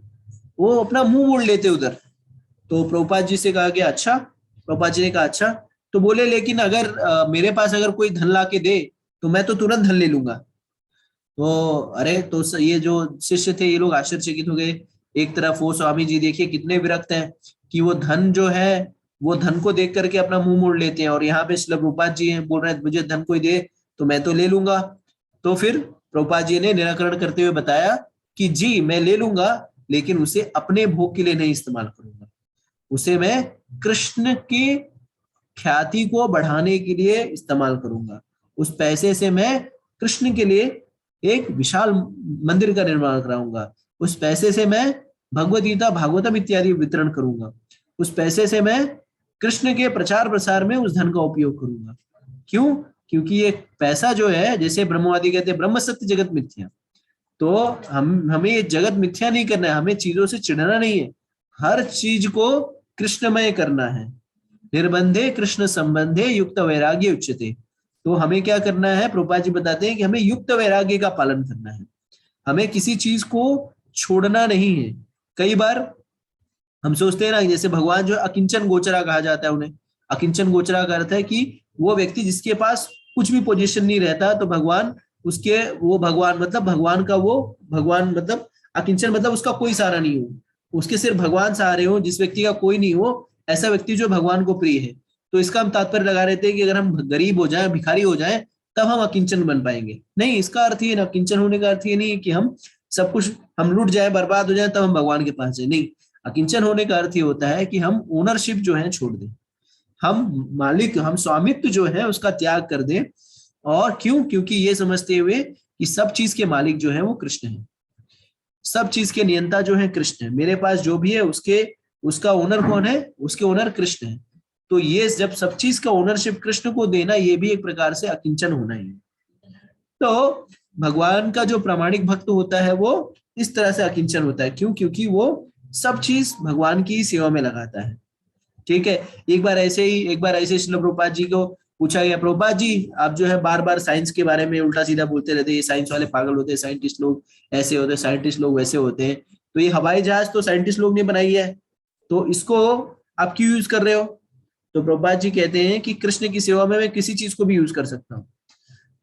वो अपना मुंह मोड़ लेते उधर। तो प्रभुपाद जी से कहा गया अच्छा, प्रभुपाद जी ने कहा अच्छा, तो बोले लेकिन अगर मेरे पास अगर कोई धन ला के दे तो मैं तो तुरंत धन ले लूंगा। तो अरे तो ये जो शिष्य थे ये लोग आश्चर्यचकित हो गए। एक तरफ वो स्वामी जी देखिए कितने विरक्त हैं कि वो धन जो है वो धन को देख करके अपना मुंह मोड़ लेते हैं, और यहाँ पे श्रील प्रभुपाद जी हैं बोल रहे हैं मुझे धन कोई दे तो मैं तो ले लूंगा। तो फिर प्रभुपाद जी ने निराकरण करते हुए बताया कि जी मैं ले लूंगा, लेकिन उसे अपने भोग के लिए नहीं इस्तेमाल करूंगा, उसे मैं कृष्ण की ख्याति को बढ़ाने के लिए इस्तेमाल करूंगा। उस पैसे से मैं कृष्ण के लिए एक विशाल मंदिर का निर्माण कराऊंगा। उस पैसे से मैं भगवद गीता भागवतम इत्यादि वितरण करूंगा। उस पैसे से मैं कृष्ण के प्रचार प्रसार में उस धन का उपयोग करूंगा। क्यों? क्योंकि ये पैसा जो है, जैसे ब्रह्मवादी कहते हैं ब्रह्म सत्य जगत मिथ्या, तो हमें ये जगत मिथ्या नहीं करना है, हमें चीजों से चिढ़ना नहीं है, हर चीज को कृष्णमय करना है। निर्बंधे कृष्ण संबंधे युक्त वैराग्य उच्यते। तो हमें क्या करना है, प्रभुपाद जी बताते हैं कि हमें युक्त वैराग्य का पालन करना है, हमें किसी चीज को छोड़ना नहीं है। कई बार हम सोचते हैं ना, जैसे भगवान जो अकिंचन गोचरा कहा जाता है, उन्हें अकिंचन गोचरा का अर्थ है कि वो व्यक्ति जिसके पास कुछ भी पोजीशन नहीं रहता तो भगवान उसके, वो भगवान मतलब भगवान का वो भगवान मतलब अकिंचन मतलब उसका कोई सहारा नहीं हो, उसके सिर्फ भगवान सहारे हो, जिस व्यक्ति का कोई नहीं हो, ऐसा व्यक्ति जो भगवान को प्रिय है। तो इसका हम तात्पर्य लगा रहे थे कि अगर हम गरीब हो जाए, भिखारी हो जाए, तब हम अकिंचन बन पाएंगे। नहीं, इसका अर्थ ये ना, अकिंचन होने का अर्थ ये नहीं है कि हम सब कुछ हम लूट जाए, बर्बाद हो जाए, तब हम भगवान के पास जाए। नहीं, अकिंचन होने का अर्थ ये होता है कि हम ओनरशिप जो है छोड़ दें, हम मालिक, हम स्वामित्व जो है उसका त्याग कर दें। और क्यों? क्योंकि ये समझते हुए कि सब चीज के मालिक जो है वो कृष्ण है, सब चीज के नियंता जो है कृष्ण है। मेरे पास जो भी है उसके, उसका ओनर कौन है? उसके ओनर कृष्ण है। तो ये जब सब चीज का ओनरशिप कृष्ण को देना, ये भी एक प्रकार से अकिंचन होना ही है। तो भगवान का जो प्रामाणिक भक्त होता है वो इस तरह से अकिंचन होता है। क्यों? क्योंकि वो सब चीज भगवान की सेवा में लगाता है। ठीक है। एक बार ऐसे श्रील प्रभुपाद जी को पूछा गया, प्रभुपाद जी आप जो है बार बार साइंस के बारे में उल्टा सीधा बोलते रहते हैं, ये साइंस वाले पागल होते हैं, साइंटिस्ट लोग ऐसे होते हैं, साइंटिस्ट लोग वैसे होते हैं, तो ये हवाई जहाज तो साइंटिस्ट लोग ने बनाई है, तो इसको आप क्यों यूज कर रहे हो? तो प्रभुपाद जी कहते हैं कि कृष्ण की सेवा में मैं किसी चीज को भी यूज कर सकता हूँ।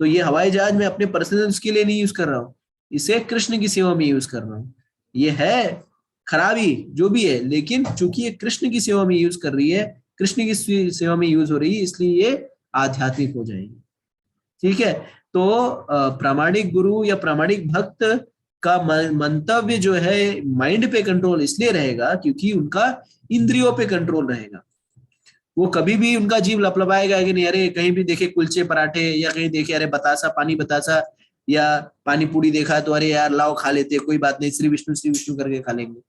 तो ये हवाई जहाज मैं अपने पर्सनल के लिए नहीं यूज कर रहा हूँ, इसे कृष्ण की सेवा में यूज कर रहा हूँ। ये है खराबी जो भी है, लेकिन चूंकि ये कृष्ण की सेवा में यूज कर रही है, कृष्ण की सेवा में यूज हो रही है, इसलिए ये आध्यात्मिक हो जाएंगे। ठीक है। तो प्रामाणिक गुरु या प्रामाणिक भक्त का मंतव्य जो है माइंड पे कंट्रोल इसलिए रहेगा क्योंकि उनका इंद्रियों पे कंट्रोल रहेगा। वो कभी भी उनका जीव लपलपाएगा कि नहीं, अरे कहीं भी देखे कुलचे पराठे, या कहीं देखे अरे बतासा, पानी बतासा या पानी पूरी देखा तो अरे यार लाओ खा लेते, कोई बात नहीं, श्री विष्णु करके खा लेंगे।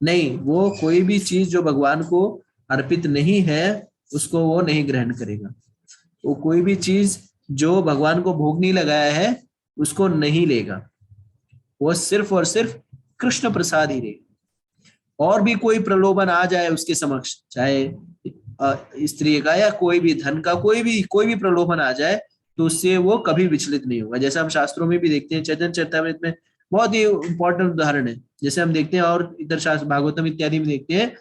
नहीं, वो कोई भी चीज जो भगवान को अर्पित नहीं है उसको वो नहीं ग्रहण करेगा। वो कोई भी चीज जो भगवान को भोग नहीं लगाया है उसको नहीं लेगा। वो सिर्फ और सिर्फ कृष्ण प्रसाद ही लेगा। और भी कोई प्रलोभन आ जाए उसके समक्ष, चाहे स्त्री का या कोई भी धन का, कोई भी प्रलोभन आ जाए, तो उससे वो कभी विचलित नहीं होगा। जैसे हम शास्त्रों में भी देखते हैं, चैतन्य चरितामृत में बहुत ही इंपॉर्टेंट उदाहरण है, जैसे हम देखते हैं और इधर शास्त्र भागवतम इत्यादि में देखते हैं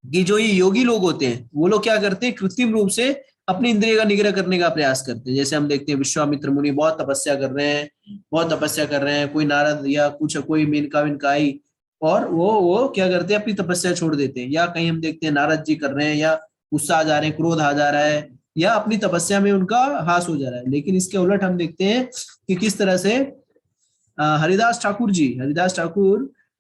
कि जो ये योगी लोग होते हैं वो लोग क्या करते हैं, कृत्रिम रूप से अपनी इंद्रिय का निग्रह करने का प्रयास करते हैं। जैसे हम देखते हैं विश्वामित्र मुनि बहुत तपस्या कर रहे हैं, कोई नारद या कुछ कोई मेनका विनका आई, और वो क्या करते हैं, अपनी तपस्या छोड़ देते हैं। या कहीं हम देखते हैं नारद जी कर रहे हैं, या गुस्सा आ जा रहे हैं, क्रोध आ जा रहा है, या अपनी तपस्या में उनका हास हो जा रहा है। लेकिन इसके उलट हम देखते हैं कि किस तरह से हरिदास ठाकुर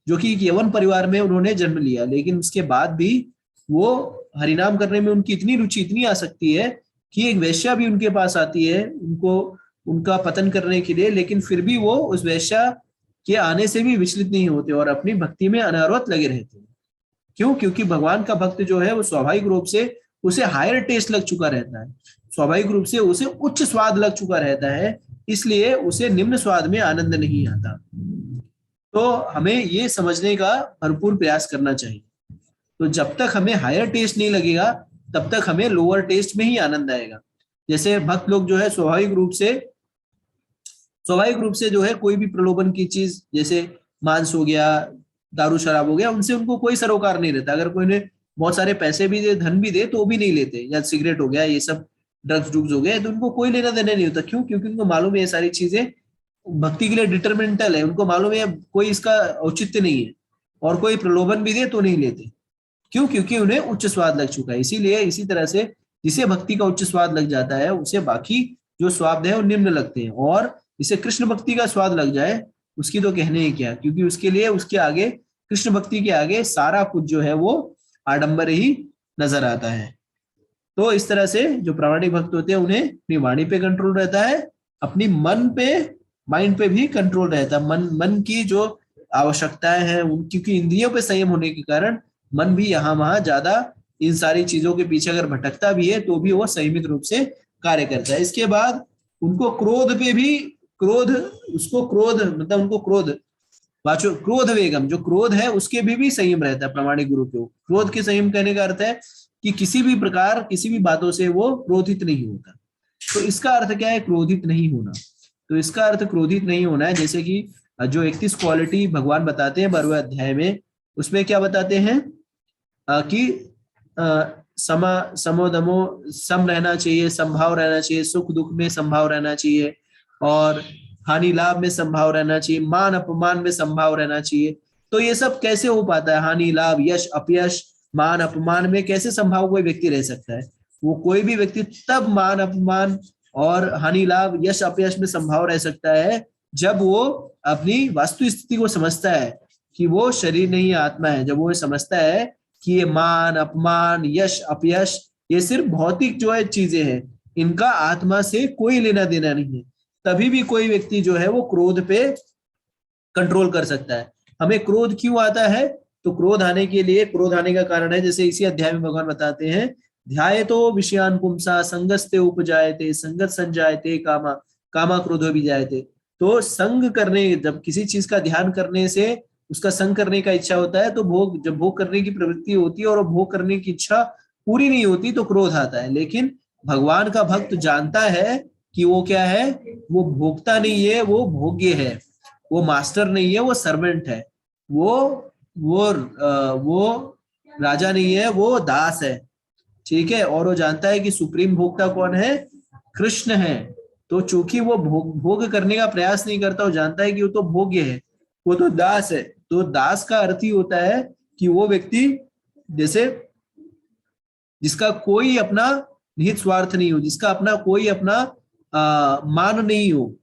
जो कि यवन परिवार में उन्होंने जन्म लिया, लेकिन उसके बाद भी वो हरिनाम करने में उनकी इतनी रुचि, इतनी आसक्ति है कि एक वैश्या भी उनके पास आती है उनको उनका पतन करने के लिए, लेकिन फिर भी वो उस वैश्या के आने से भी विचलित नहीं होते और अपनी भक्ति में अनवरत लगे रहते हैं। क्यों? क्योंकि भगवान का भक्त जो है वो स्वाभाविक रूप से उसे हायर टेस्ट लग चुका रहता है, स्वाभाविक रूप से उसे उच्च स्वाद लग चुका रहता है, इसलिए उसे निम्न स्वाद में आनंद नहीं आता। तो हमें ये समझने का भरपूर प्रयास करना चाहिए। तो जब तक हमें हायर टेस्ट नहीं लगेगा तब तक हमें लोअर टेस्ट में ही आनंद आएगा। जैसे भक्त लोग जो है स्वाभाविक रूप से जो है कोई भी प्रलोभन की चीज, जैसे मांस हो गया, दारू शराब हो गया, उनसे उनको कोई सरोकार नहीं रहता। अगर कोई ने बहुत सारे पैसे भी दे, धन भी दे, तो भी नहीं लेते। या सिगरेट हो गया, ये सब ड्रग्स हो गए, तो उनको कोई लेना देना नहीं होता। क्यों? क्योंकि उनको मालूम है ये सारी चीजें भक्ति के लिए डिटरमिनेंटल है। उनको मालूम है कोई इसका औचित्य नहीं है, और कोई प्रलोभन भी दे तो नहीं लेते। क्यों? क्योंकि उन्हें उच्च स्वाद लग चुका है। इसीलिए इसी तरह से जिसे भक्ति का उच्च स्वाद लग जाता है उसे बाकी जो स्वाद है वो निम्न लगते हैं, और जिसे कृष्ण भक्ति का स्वाद लग जाए उसकी तो कहने ही क्या, क्योंकि उसके लिए उसके आगे, कृष्ण भक्ति के आगे सारा कुछ जो है वो आडंबर ही नजर आता है। तो इस तरह से जो प्रामाणिक भक्त होते हैं उन्हें अपनी वाणी पे कंट्रोल रहता है, अपनी माइंड पे भी कंट्रोल रहता है। मन की जो आवश्यकताएं हैं क्योंकि इंद्रियों पे संयम होने के कारण मन भी यहाँ वहां ज्यादा इन सारी चीजों के पीछे अगर भटकता भी है तो भी वो संयमित रूप से कार्य करता है। इसके बाद उनको क्रोध पे भी, क्रोध वेगम, जो क्रोध है उसके भी संयम रहता है प्रामाणिक गुरु को। क्रोध के संयम कहने का अर्थ है कि किसी भी प्रकार किसी भी बातों से वो क्रोधित नहीं होता। तो इसका अर्थ क्या है, क्रोधित नहीं होना? तो इसका अर्थ क्रोधित नहीं होना है। जैसे कि जो 31 क्वालिटी भगवान बताते हैं 12वें अध्याय में, उसमें क्या बताते हैं कि समोदमो, सम रहना चाहिए, संभाव रहना चाहिए, सुख दुख में संभाव रहना चाहिए, और हानि लाभ में संभाव रहना चाहिए, मान अपमान में संभाव रहना चाहिए। तो ये सब कैसे हो पाता है? हानि लाभ यश अपयश मान अपमान में कैसे संभाव कोई व्यक्ति रह सकता है? वो कोई भी व्यक्ति तब मान अपमान और हानि लाभ यश अपयश में संभाव रह सकता है जब वो अपनी वास्तु स्थिति को समझता है कि वो शरीर नहीं आत्मा है। जब वो समझता है कि ये मान अपमान यश अपयश ये सिर्फ भौतिक जो है चीजें हैं, इनका आत्मा से कोई लेना देना नहीं है, तभी भी कोई व्यक्ति जो है वो क्रोध पे कंट्रोल कर सकता है। हमें क्रोध क्यों आता है? तो क्रोध आने के लिए, क्रोध आने का कारण है, जैसे इसी अध्याय में भगवान बताते हैं, ध्यायतो विषयान पुंसा संगस्ते उपजायते संगत संजायते कामा कामा क्रोधो भी जायते। तो संग करने, जब किसी चीज का ध्यान करने से उसका संग करने का इच्छा होता है, तो भोग, जब भोग करने की प्रवृत्ति होती है और भोग करने की इच्छा पूरी नहीं होती तो क्रोध आता है। लेकिन भगवान का भक्त जानता है कि वो क्या है, वो भोगता नहीं है, वो भोग्य है, वो मास्टर नहीं है, वो सर्वेंट है, वो राजा नहीं है, वो दास है। ठीक है, और वो जानता है कि सुप्रीम भोक्ता कौन है? कृष्ण है। तो चूंकि वो भोग करने का प्रयास नहीं करता, वो जानता है कि वो तो भोग्य है, वो तो दास है। तो दास का अर्थ ही होता है कि वो व्यक्ति जैसे जिसका कोई अपना निहित स्वार्थ नहीं हो, जिसका अपना कोई अपना मान नहीं हो,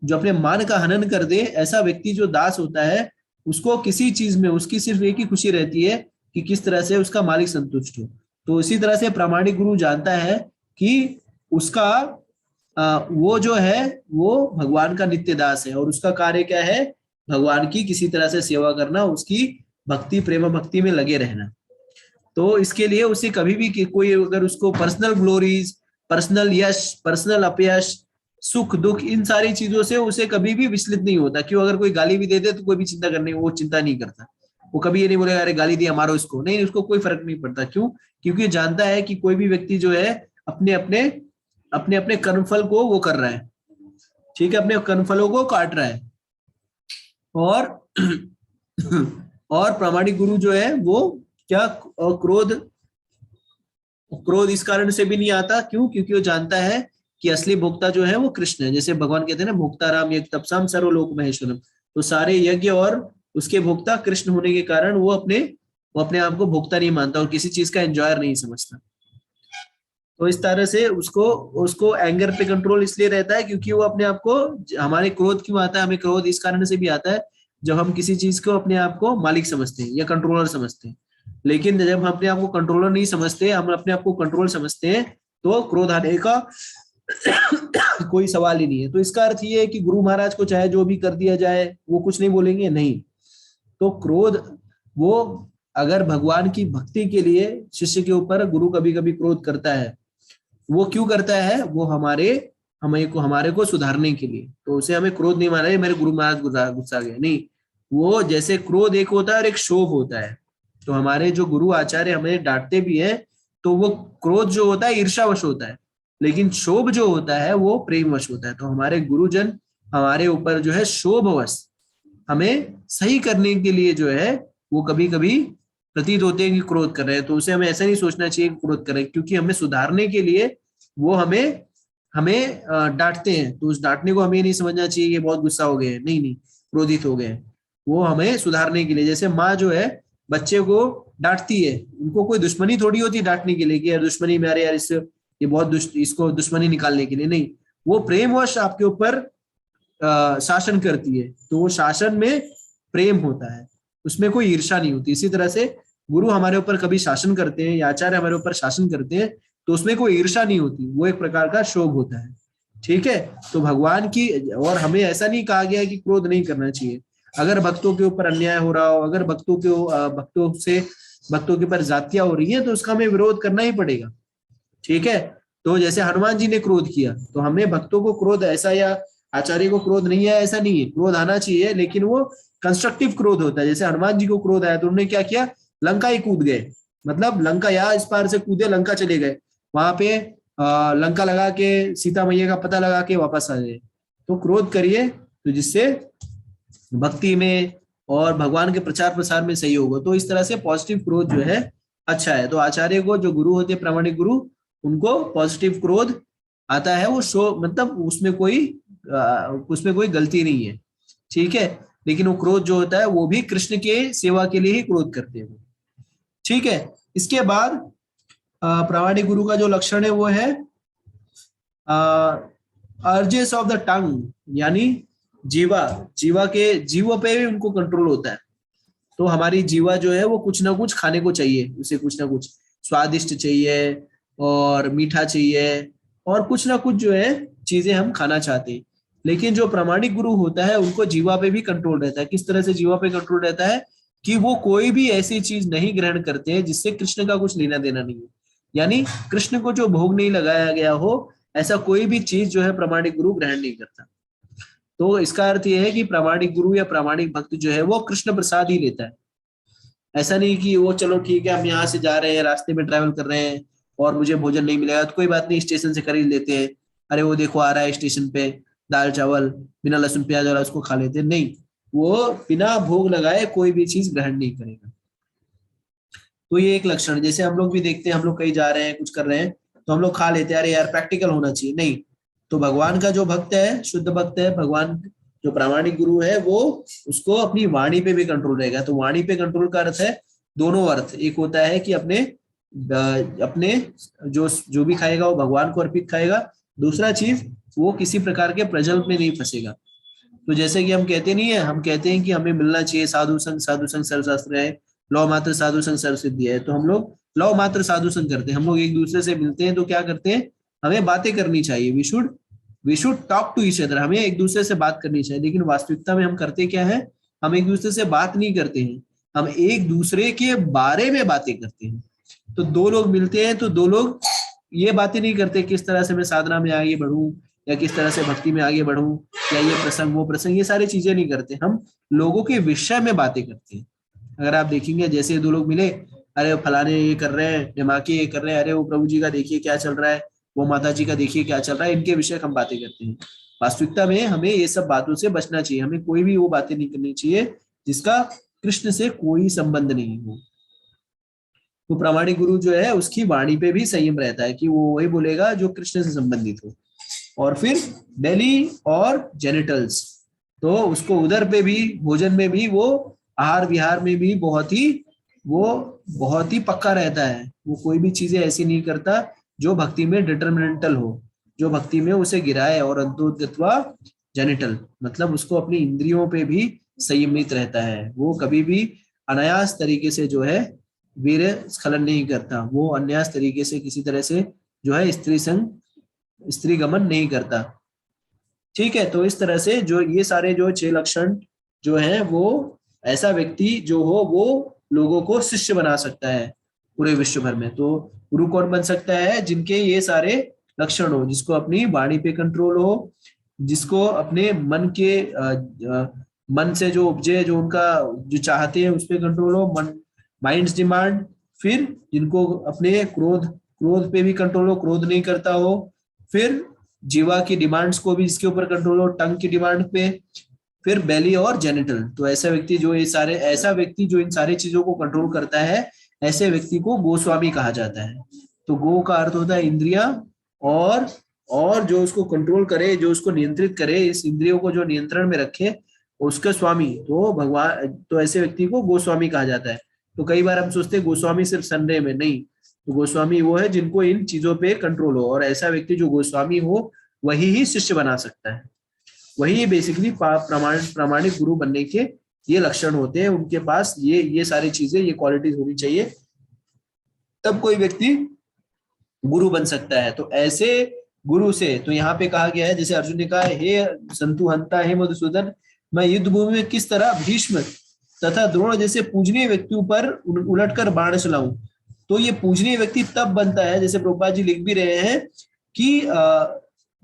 जो अपने मान का हनन कर दे, ऐसा व्यक्ति जो दास होता है उसको किसी चीज में उसकी सिर्फ एक ही खुशी रहती है कि किस तरह से उसका मालिक संतुष्ट हो। तो इसी तरह से प्रामाणिक गुरु जानता है कि उसका वो जो है वो भगवान का नित्य दास है और उसका कार्य क्या है? भगवान की किसी तरह से सेवा करना, उसकी भक्ति प्रेम भक्ति में लगे रहना। तो इसके लिए उसे कभी भी कोई अगर उसको पर्सनल ग्लोरीज, पर्सनल यश, पर्सनल अपयश, सुख दुख, इन सारी चीजों से उसे कभी भी विचलित नहीं होता। क्यों? अगर कोई गाली भी दे दे तो कोई भी चिंता करने, वो चिंता नहीं करता। वो कभी ये नहीं बोलेगा अरे गाली दिया मारो इसको, नहीं, उसको कोई फर्क नहीं पड़ता। क्यों? क्योंकि जानता है कि कोई भी व्यक्ति जो है अपने अपने अपने अपने कर्मफल को वो कर रहा है। ठीक है, अपने कर्मफलों को काट रहा है। और और प्रामाणिक गुरु जो है वो क्या, क्रोध क्रोध इस कारण से भी नहीं आता। क्यों? क्योंकि वो जानता है कि असली भोक्ता जो है वो कृष्ण है। जैसे भगवान कहते हैं ना, भोक्ता राम यज्ञ तपसाम सर्वलोक महेश्वरम। तो सारे यज्ञ और उसके भोक्ता कृष्ण होने के कारण वो अपने आप को भोक्ता नहीं मानता और किसी चीज का एंजॉयर नहीं समझता। तो इस तरह से उसको उसको एंगर पे कंट्रोल इसलिए रहता है क्योंकि वो अपने आप को, हमारे क्रोध क्यों आता है? हमें क्रोध इस कारण से भी आता है जब हम किसी चीज को अपने आप को मालिक समझते हैं या कंट्रोलर समझते हैं। लेकिन जब हम अपने आप को कंट्रोलर नहीं समझते, हम अपने आप को कंट्रोल समझते हैं, तो क्रोध आने का कोई सवाल ही नहीं है। तो इसका अर्थ ये है कि गुरु महाराज को चाहे जो भी कर दिया जाए वो कुछ नहीं बोलेंगे, नहीं। तो क्रोध, वो अगर भगवान की भक्ति के लिए शिष्य के ऊपर गुरु कभी कभी क्रोध करता है, वो क्यों करता है? वो हमारे को सुधारने के लिए। तो उसे हमें क्रोध नहीं माना है मेरे गुरु महाराज गुस्सा गए, नहीं। वो जैसे क्रोध एक होता है और एक क्षोभ होता है। तो हमारे जो गुरु आचार्य हमें डांटते भी है तो वो क्रोध जो होता है ईर्ष्यावश होता है, लेकिन क्षोभ जो होता है वो प्रेमवश होता है। तो हमारे गुरुजन हमारे ऊपर जो है क्षोभवश हमें सही करने के लिए जो है वो कभी कभी प्रतीत होते हैं कि क्रोध कर रहे हैं। तो उसे हमें ऐसा नहीं सोचना चाहिए कि क्रोध कर रहे हैं, क्योंकि हमें सुधारने के लिए वो हमें हमें डांटते हैं। तो उस डांटने को हमें नहीं समझना चाहिए कि बहुत गुस्सा हो गए हैं, नहीं, क्रोधित हो गए हैं। वो हमें सुधारने के लिए, जैसे माँ जो है बच्चे को डांटती है, उनको कोई दुश्मनी थोड़ी होती है डांटने के लिए कि यार दुश्मनी में, अरे यार इससे ये बहुत इसको दुश्मनी निकालने के लिए, नहीं। वो प्रेमवश आपके ऊपर शासन करती है। तो वो शासन में प्रेम होता है, उसमें कोई ईर्ष्या नहीं होती। इसी तरह से गुरु हमारे ऊपर कभी शासन करते हैं या आचार्य हमारे ऊपर शासन करते हैं तो उसमें कोई ईर्ष्या नहीं होती, वो एक प्रकार का शोभ होता है। ठीक है, तो भगवान की, और हमें ऐसा नहीं कहा गया है कि क्रोध नहीं करना चाहिए। अगर भक्तों के ऊपर अन्याय हो रहा हो, अगर भक्तों के ऊपर जातियां हो रही है तो उसका हमें विरोध करना ही पड़ेगा। ठीक है, तो जैसे हनुमान जी ने क्रोध किया, तो हमें भक्तों को क्रोध, ऐसा या आचार्य को क्रोध नहीं है ऐसा नहीं है, क्रोध आना चाहिए, लेकिन वो कंस्ट्रक्टिव क्रोध होता है। जैसे हनुमान जी को क्रोध आया तो उन्होंने क्या किया? लंका ही कूद गए, मतलब लंका या इस पार से कूदे, लंका चले गए, वहां पे लंका लगा के सीता मैया का पता लगा के वापस आ गए। तो क्रोध करिए तो जिससे भक्ति में और भगवान के प्रचार प्रसार में सही होगा। तो इस तरह से पॉजिटिव क्रोध जो है अच्छा है। तो आचार्य को, जो गुरु होते हैं प्रामाणिक गुरु, उनको पॉजिटिव क्रोध आता है। वो शो मतलब उसमें कोई गलती नहीं है। ठीक है, लेकिन वो क्रोध जो होता है वो भी कृष्ण के सेवा के लिए ही क्रोध करते हैं वो। ठीक है, इसके बाद प्रामाणिक गुरु का जो लक्षण है वो है अर्जेस ऑफ द टंग, यानी जीवा, जीवा पे भी उनको कंट्रोल होता है। तो हमारी जीवा जो है वो कुछ ना कुछ खाने को चाहिए, उसे कुछ ना कुछ स्वादिष्ट चाहिए और मीठा चाहिए और कुछ ना कुछ जो है चीजें हम खाना चाहते हैं। लेकिन जो प्रामाणिक गुरु होता है उनको जीवा पे भी कंट्रोल रहता है। किस तरह से जीवा पे कंट्रोल रहता है कि वो कोई भी ऐसी चीज नहीं ग्रहण करते हैं जिससे कृष्ण का कुछ लेना देना नहीं है, यानी कृष्ण को जो भोग नहीं लगाया गया हो ऐसा कोई भी चीज जो है प्रामाणिक गुरु ग्रहण नहीं करता। तो इसका अर्थ यह है कि प्रामाणिक गुरु या प्रामाणिक भक्त जो है वो कृष्ण प्रसाद ही लेता है। ऐसा नहीं कि वो चलो ठीक है हम यहाँ से जा रहे हैं, रास्ते में ट्रैवल कर रहे हैं और मुझे भोजन नहीं मिलेगा तो कोई बात नहीं, स्टेशन से खरीद लेते हैं, अरे वो देखो आ रहा है स्टेशन पे दाल चावल बिना लहसुन प्याज वाला, उसको खा लेते हैं। नहीं, वो बिना भोग लगाए कोई भी चीज ग्रहण नहीं करेगा। तो ये एक लक्षण, जैसे हम लोग भी देखते हैं, हम लोग कहीं जा रहे हैं कुछ कर रहे हैं तो हम लोग खा लेते हैं, अरे यार प्रैक्टिकल होना चाहिए, नहीं। तो भगवान का जो भक्त है, शुद्ध भक्त है, भगवान जो प्रामाणिक गुरु है वो उसको अपनी वाणी पे भी कंट्रोल रहेगा। तो वाणी पे कंट्रोल का अर्थ है दोनों अर्थ, एक होता है कि अपने जो भी खाएगा वो भगवान को अर्पित खाएगा, दूसरा चीज वो किसी प्रकार के प्रजल्प में नहीं फंसेगा। तो जैसे कि हम कहते नहीं है, हम कहते हैं कि हमें मिलना चाहिए साधु संग सर्वशास्त्र है, लौ मात्र साधु संग सर्व सिद्धि है। तो हम लोग लौ मात्र साधु संग करते हैं, हम लोग एक दूसरे से मिलते हैं तो क्या करते हैं, हमें बातें करनी चाहिए, we should talk to each other, हमें एक दूसरे से बात करनी चाहिए। लेकिन वास्तविकता में हम करते क्या है, हम एक दूसरे से बात नहीं करते हैं, हम एक दूसरे के बारे में बातें करते हैं। तो दो लोग मिलते हैं तो दो लोग ये बातें नहीं करते किस तरह से मैं साधना में आगे बढ़ूं या किस तरह से भक्ति में आगे बढ़ूं या ये प्रसंग वो प्रसंग, ये सारी चीजें नहीं करते, हम लोगों के विषय में बातें करते हैं। अगर आप देखेंगे जैसे दो लोग मिले, अरे फलाने ये कर रहे हैं, ढिमाके ये कर रहे हैं, अरे वो प्रभु जी का देखिए क्या चल रहा है, वो माता जी का देखिए क्या चल रहा है, इनके विषय हम बातें करते हैं। वास्तविकता में हमें ये सब बातों से बचना चाहिए, हमें कोई भी वो बातें नहीं करनी चाहिए जिसका कृष्ण से कोई संबंध नहीं हो। तो प्रामाणिक गुरु जो है उसकी वाणी पे भी संयम रहता है कि वो वही बोलेगा जो कृष्ण से संबंधित हो। और फिर बेली और जेनिटल्स, तो उसको उदर पे भी, भोजन में भी, वो आहार विहार में भी बहुत ही पक्का रहता है। वो कोई भी चीजें ऐसी नहीं करता जो भक्ति में डिटर्मिनेंटल हो, जो भक्ति में उसे गिराए। और अंतोगत्वा जेनिटल मतलब उसको अपनी इंद्रियों पे भी संयमित रहता है, वो कभी भी अनायास तरीके से जो है वीर स्खलन नहीं करता, वो अन्यास तरीके से किसी तरह से जो है स्त्री गमन नहीं करता। ठीक है, तो इस तरह से जो ये सारे जो 6 लक्षण जो है वो ऐसा व्यक्ति जो हो वो लोगों को शिष्य बना सकता है पूरे विश्व भर में। तो गुरु कौन बन सकता है, जिनके ये सारे लक्षण हो, जिसको अपनी वाणी पे कंट्रोल हो, जिसको अपने मन से जो उपजे, जो उनका जो चाहते हैं उस पर कंट्रोल हो, माइंड्स डिमांड। फिर जिनको अपने क्रोध पे भी कंट्रोल हो, क्रोध नहीं करता हो। फिर जीवा की डिमांड्स को भी इसके ऊपर कंट्रोल हो, टंग की डिमांड पे। फिर बेली और जेनिटल। तो ऐसा व्यक्ति जो इन सारी चीजों को कंट्रोल करता है, ऐसे व्यक्ति को गोस्वामी कहा जाता है। तो गो का अर्थ होता है इंद्रिया, और जो उसको कंट्रोल करे, जो उसको नियंत्रित करे, इस इंद्रियों को जो नियंत्रण में रखे, उसका स्वामी। तो भगवान, तो ऐसे व्यक्ति को गोस्वामी कहा जाता है। तो कई बार हम सोचते हैं गोस्वामी सिर्फ संदेह में, नहीं, तो गोस्वामी वो है जिनको इन चीजों पे कंट्रोल हो, और ऐसा व्यक्ति जो गोस्वामी हो वही ही शिष्य बना सकता है। वही बेसिकली प्रामाणिक गुरु बनने के ये लक्षण होते हैं, उनके पास ये सारी चीजें, ये क्वालिटीज होनी चाहिए, तब कोई व्यक्ति गुरु बन सकता है। तो ऐसे गुरु से, तो यहाँ पे कहा गया है, जैसे अर्जुन ने कहा, हे संतु हंता, हे मधुसूदन, मैं युद्ध भूमि में किस तरह भीष्म तथा द्रोण जैसे पूजनीय व्यक्तियों पर उलटकर बाण चलाऊं। तो ये पूजनीय व्यक्ति तब बनता है, जैसे प्रभुपाद जी लिख भी रहे हैं कि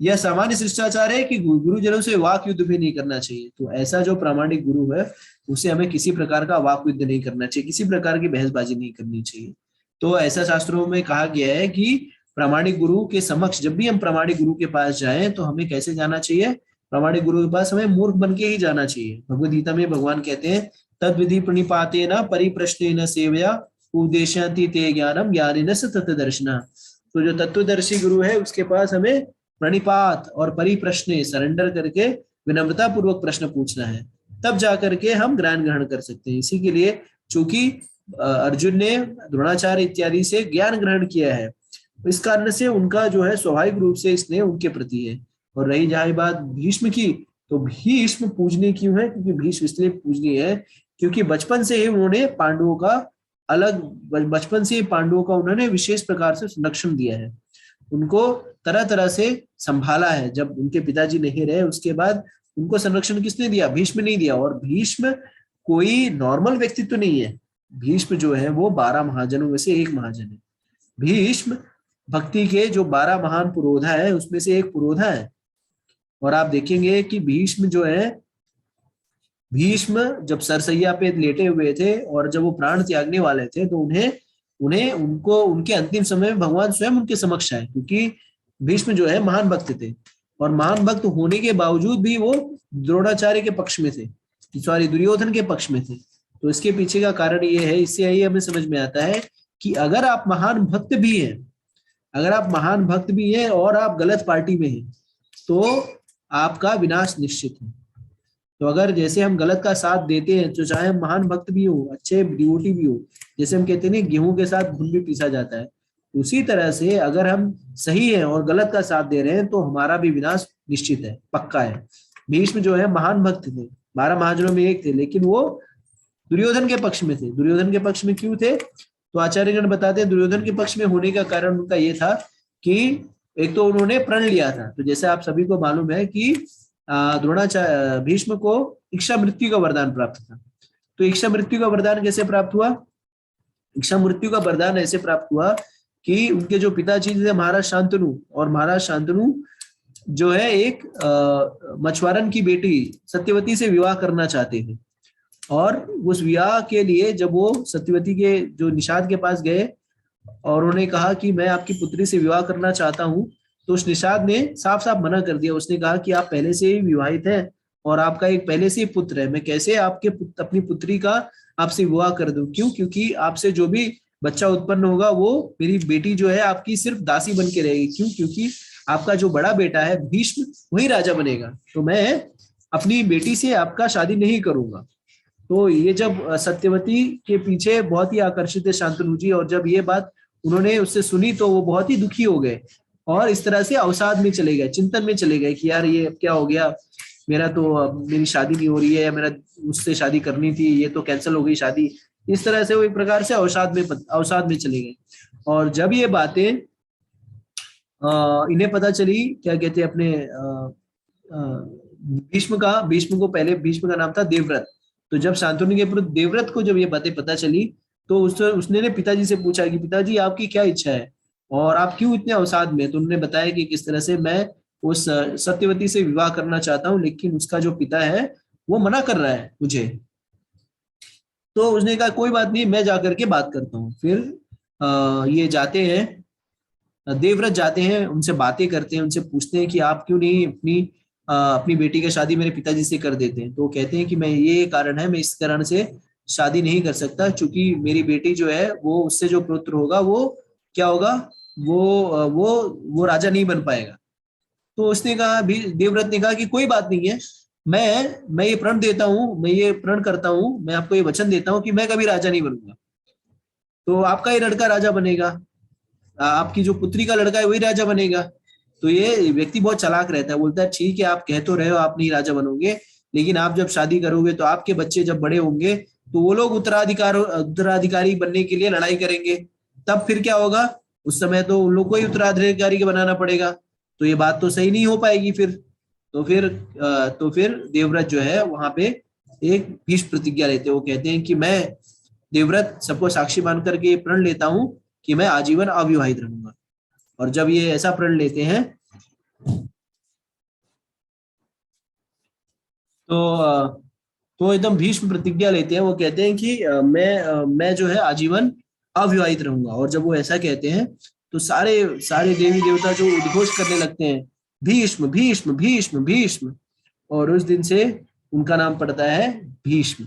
यह सामान्य शिष्टाचार है कि गुरुजनों से वाक युद्ध भी नहीं करना चाहिए। तो ऐसा जो प्रामाणिक गुरु है उसे हमें किसी प्रकार का वाक युद्ध नहीं करना चाहिए, किसी प्रकार की बहसबाजी नहीं करनी चाहिए। तो ऐसा शास्त्रों में कहा गया है कि प्रामाणिक गुरु के समक्ष, जब भी हम प्रामाणिक गुरु के पास जाएं तो हमें कैसे जाना चाहिए, प्रामाणिक गुरु के पास हमें मूर्ख बन के ही जाना चाहिए। भगवद गीता में भगवान कहते हैं, तद विधि प्रणिपातेन परिप्रश्नेन सेवया उपदेशयन्ति ते ज्ञानम ज्ञानिनः तत्त्वदर्शिनः। तो जो तत्वदर्शी गुरु है उसके पास हमें प्रणिपात और परिप्रश्न, सरेंडर करके विनम्रता पूर्वक प्रश्न पूछना है, तब जाकर के हम ज्ञान ग्रहण कर सकते हैं। इसी के लिए चूंकि अर्जुन ने द्रोणाचार्य इत्यादि से ज्ञान ग्रहण किया है, इस कारण से उनका जो है स्वाभाविक रूप से स्नेह उनके प्रति है। और रही जहां बात भीष्म की, तो भीष्म पूजनीय क्यों है? क्योंकि भीष्म इसलिए पूजनीय है क्योंकि बचपन से ही उन्होंने पांडवों का बचपन से ही पांडवों का उन्होंने विशेष प्रकार से संरक्षण दिया है, उनको तरह तरह से संभाला है। जब उनके पिताजी नहीं रहे उसके बाद उनको संरक्षण किसने दिया? भीष्म नहीं दिया। और भीष्म कोई नॉर्मल व्यक्तित्व नहीं है। भीष्म जो है वो 12 महाजनों में से एक महाजन है। भीष्म भक्ति के जो 12 महान पुरोधा है उसमें से एक पुरोधा है। और आप देखेंगे कि भीष्म जो है, भीष्म जब सरसैया पे लेटे हुए थे और जब वो प्राण त्यागने वाले थे, तो उनको उनके अंतिम समय में भगवान स्वयं उनके समक्ष आए, क्योंकि भीष्म जो है महान भक्त थे और महान भक्त होने के बावजूद भी वो द्रोणाचार्य के पक्ष में थे, सॉरी दुर्योधन के पक्ष में थे। तो इसके पीछे का कारण ये है, इससे यही हमें समझ में आता है कि अगर आप महान भक्त भी हैं, अगर आप महान भक्त भी हैं और आप गलत पार्टी में हैं, तो आपका विनाश निश्चित है। तो अगर जैसे हम गलत का साथ देते हैं, तो चाहे हम महान भक्त भी हो, अच्छे डिवोटी भी हो, जैसे हम कहते हैं गेहूं के साथ घुन भी पीसा जाता है, उसी तरह से अगर हम सही है और गलत का साथ दे रहे हैं तो हमारा भी विनाश निश्चित है, पक्का है। भीष्म जो है महान भक्त थे, 12 महाजनों में एक थे, लेकिन वो दुर्योधन के पक्ष में थे। दुर्योधन के पक्ष में क्यों थे? तो आचार्यगण बताते हैं दुर्योधन के पक्ष में होने का कारण उनका ये था कि एक तो उन्होंने प्रण लिया था। तो जैसे आप सभी को मालूम है कि द्रोणाचार्य भीष्म को इच्छा मृत्यु का वरदान प्राप्त था। तो इच्छा मृत्यु का वरदान कैसे प्राप्त हुआ? इच्छा मृत्यु का वरदान ऐसे प्राप्त हुआ कि उनके जो पिताजी थे महाराज शांतनु, और महाराज शांतनु जो है एक मछुआरन की बेटी सत्यवती से विवाह करना चाहते थे। और उस विवाह के लिए जब वो सत्यवती के जो निषाद के पास गए और उन्होंने कहा कि मैं आपकी पुत्री से विवाह करना चाहता हूँ, तो उस निषाद ने साफ साफ मना कर दिया। उसने कहा कि आप पहले से ही विवाहित हैं और आपका एक पहले से ही पुत्र है, मैं कैसे अपनी पुत्री का आपसे विवाह कर दूं? क्यों? क्योंकि आपसे जो भी बच्चा उत्पन्न होगा वो मेरी बेटी जो है आपकी सिर्फ दासी बन के रहेगी। क्यों? क्योंकि आपका जो बड़ा बेटा है भीष्म वही राजा बनेगा, तो मैं अपनी बेटी से आपका शादी नहीं करूंगा। तो ये जब सत्यवती के पीछे बहुत ही आकर्षित है शांतनु जी, और जब ये बात उन्होंने उससे सुनी तो वो बहुत ही दुखी हो गए और इस तरह से अवसाद में चले गए, चिंतन में चले गए कि यार ये क्या हो गया, मेरी शादी नहीं हो रही है, या मेरा उससे शादी करनी थी, ये तो कैंसिल हो गई शादी। इस तरह से वो एक प्रकार से अवसाद में चले गए। और जब ये बातें इन्हें पता चली, क्या कहते हैं अपने भीष्म का नाम था देवव्रत। तो जब शांतनु के पुत्र देवव्रत को जब ये बातें पता चली, तो उसने ने पिताजी से पूछा कि पिताजी आपकी क्या इच्छा है और आप क्यों इतने अवसाद में? तो उन्होंने बताया कि किस तरह से मैं उस सत्यवती से विवाह करना चाहता हूँ, लेकिन उसका जो पिता है वो मना कर रहा है मुझे। तो उसने कहा कोई बात नहीं, मैं जाकर के बात करता हूँ। फिर ये जाते हैं, देवव्रत जाते हैं, उनसे बातें करते हैं, उनसे पूछते हैं कि आप क्यों नहीं अपनी बेटी की शादी मेरे पिताजी से कर देते हैं। तो वो कहते हैं कि मैं ये कारण है, मैं इस कारण से शादी नहीं कर सकता, क्योंकि मेरी बेटी जो है वो उससे जो पुत्र होगा वो क्या होगा, वो राजा नहीं बन पाएगा। तो उसने कहा, देवव्रत ने कहा कि कोई बात नहीं है, मैं ये प्रण देता हूँ, मैं ये प्रण करता हूँ, मैं आपको ये वचन देता हूँ कि मैं कभी राजा नहीं बनूंगा, तो आपका ये लड़का राजा बनेगा, आपकी जो पुत्री का लड़का है वही राजा बनेगा। तो ये व्यक्ति बहुत चालाक रहता है, बोलता है ठीक है आप कह तो रहे हो आप नहीं राजा बनोगे, लेकिन आप जब शादी करोगे तो आपके बच्चे जब बड़े होंगे तो वो लोग उत्तराधिकारी बनने के लिए लड़ाई करेंगे, तब फिर क्या होगा? उस समय तो उन लोग को ही उत्तराधिकारी के बनाना पड़ेगा, तो ये बात तो सही नहीं हो पाएगी फिर। तो फिर देवव्रत जो है वहां पे एक भीष्म प्रतिज्ञा लेते हैं। वो कहते हैं कि मैं देवव्रत सबको साक्षी मान करके प्रण लेता हूं कि मैं आजीवन अविवाहित रहूंगा। और जब ये ऐसा प्रण लेते हैं तो एकदम भीष्म प्रतिज्ञा लेते हैं। वो कहते हैं कि मैं जो है आजीवन अविवाहित रहूंगा। और जब वो ऐसा कहते हैं तो सारे देवी देवता जो उद्घोष करने लगते हैं भीष्म भीष्म भीष्म भीष्म, और उस दिन से उनका नाम पड़ता है भीष्म।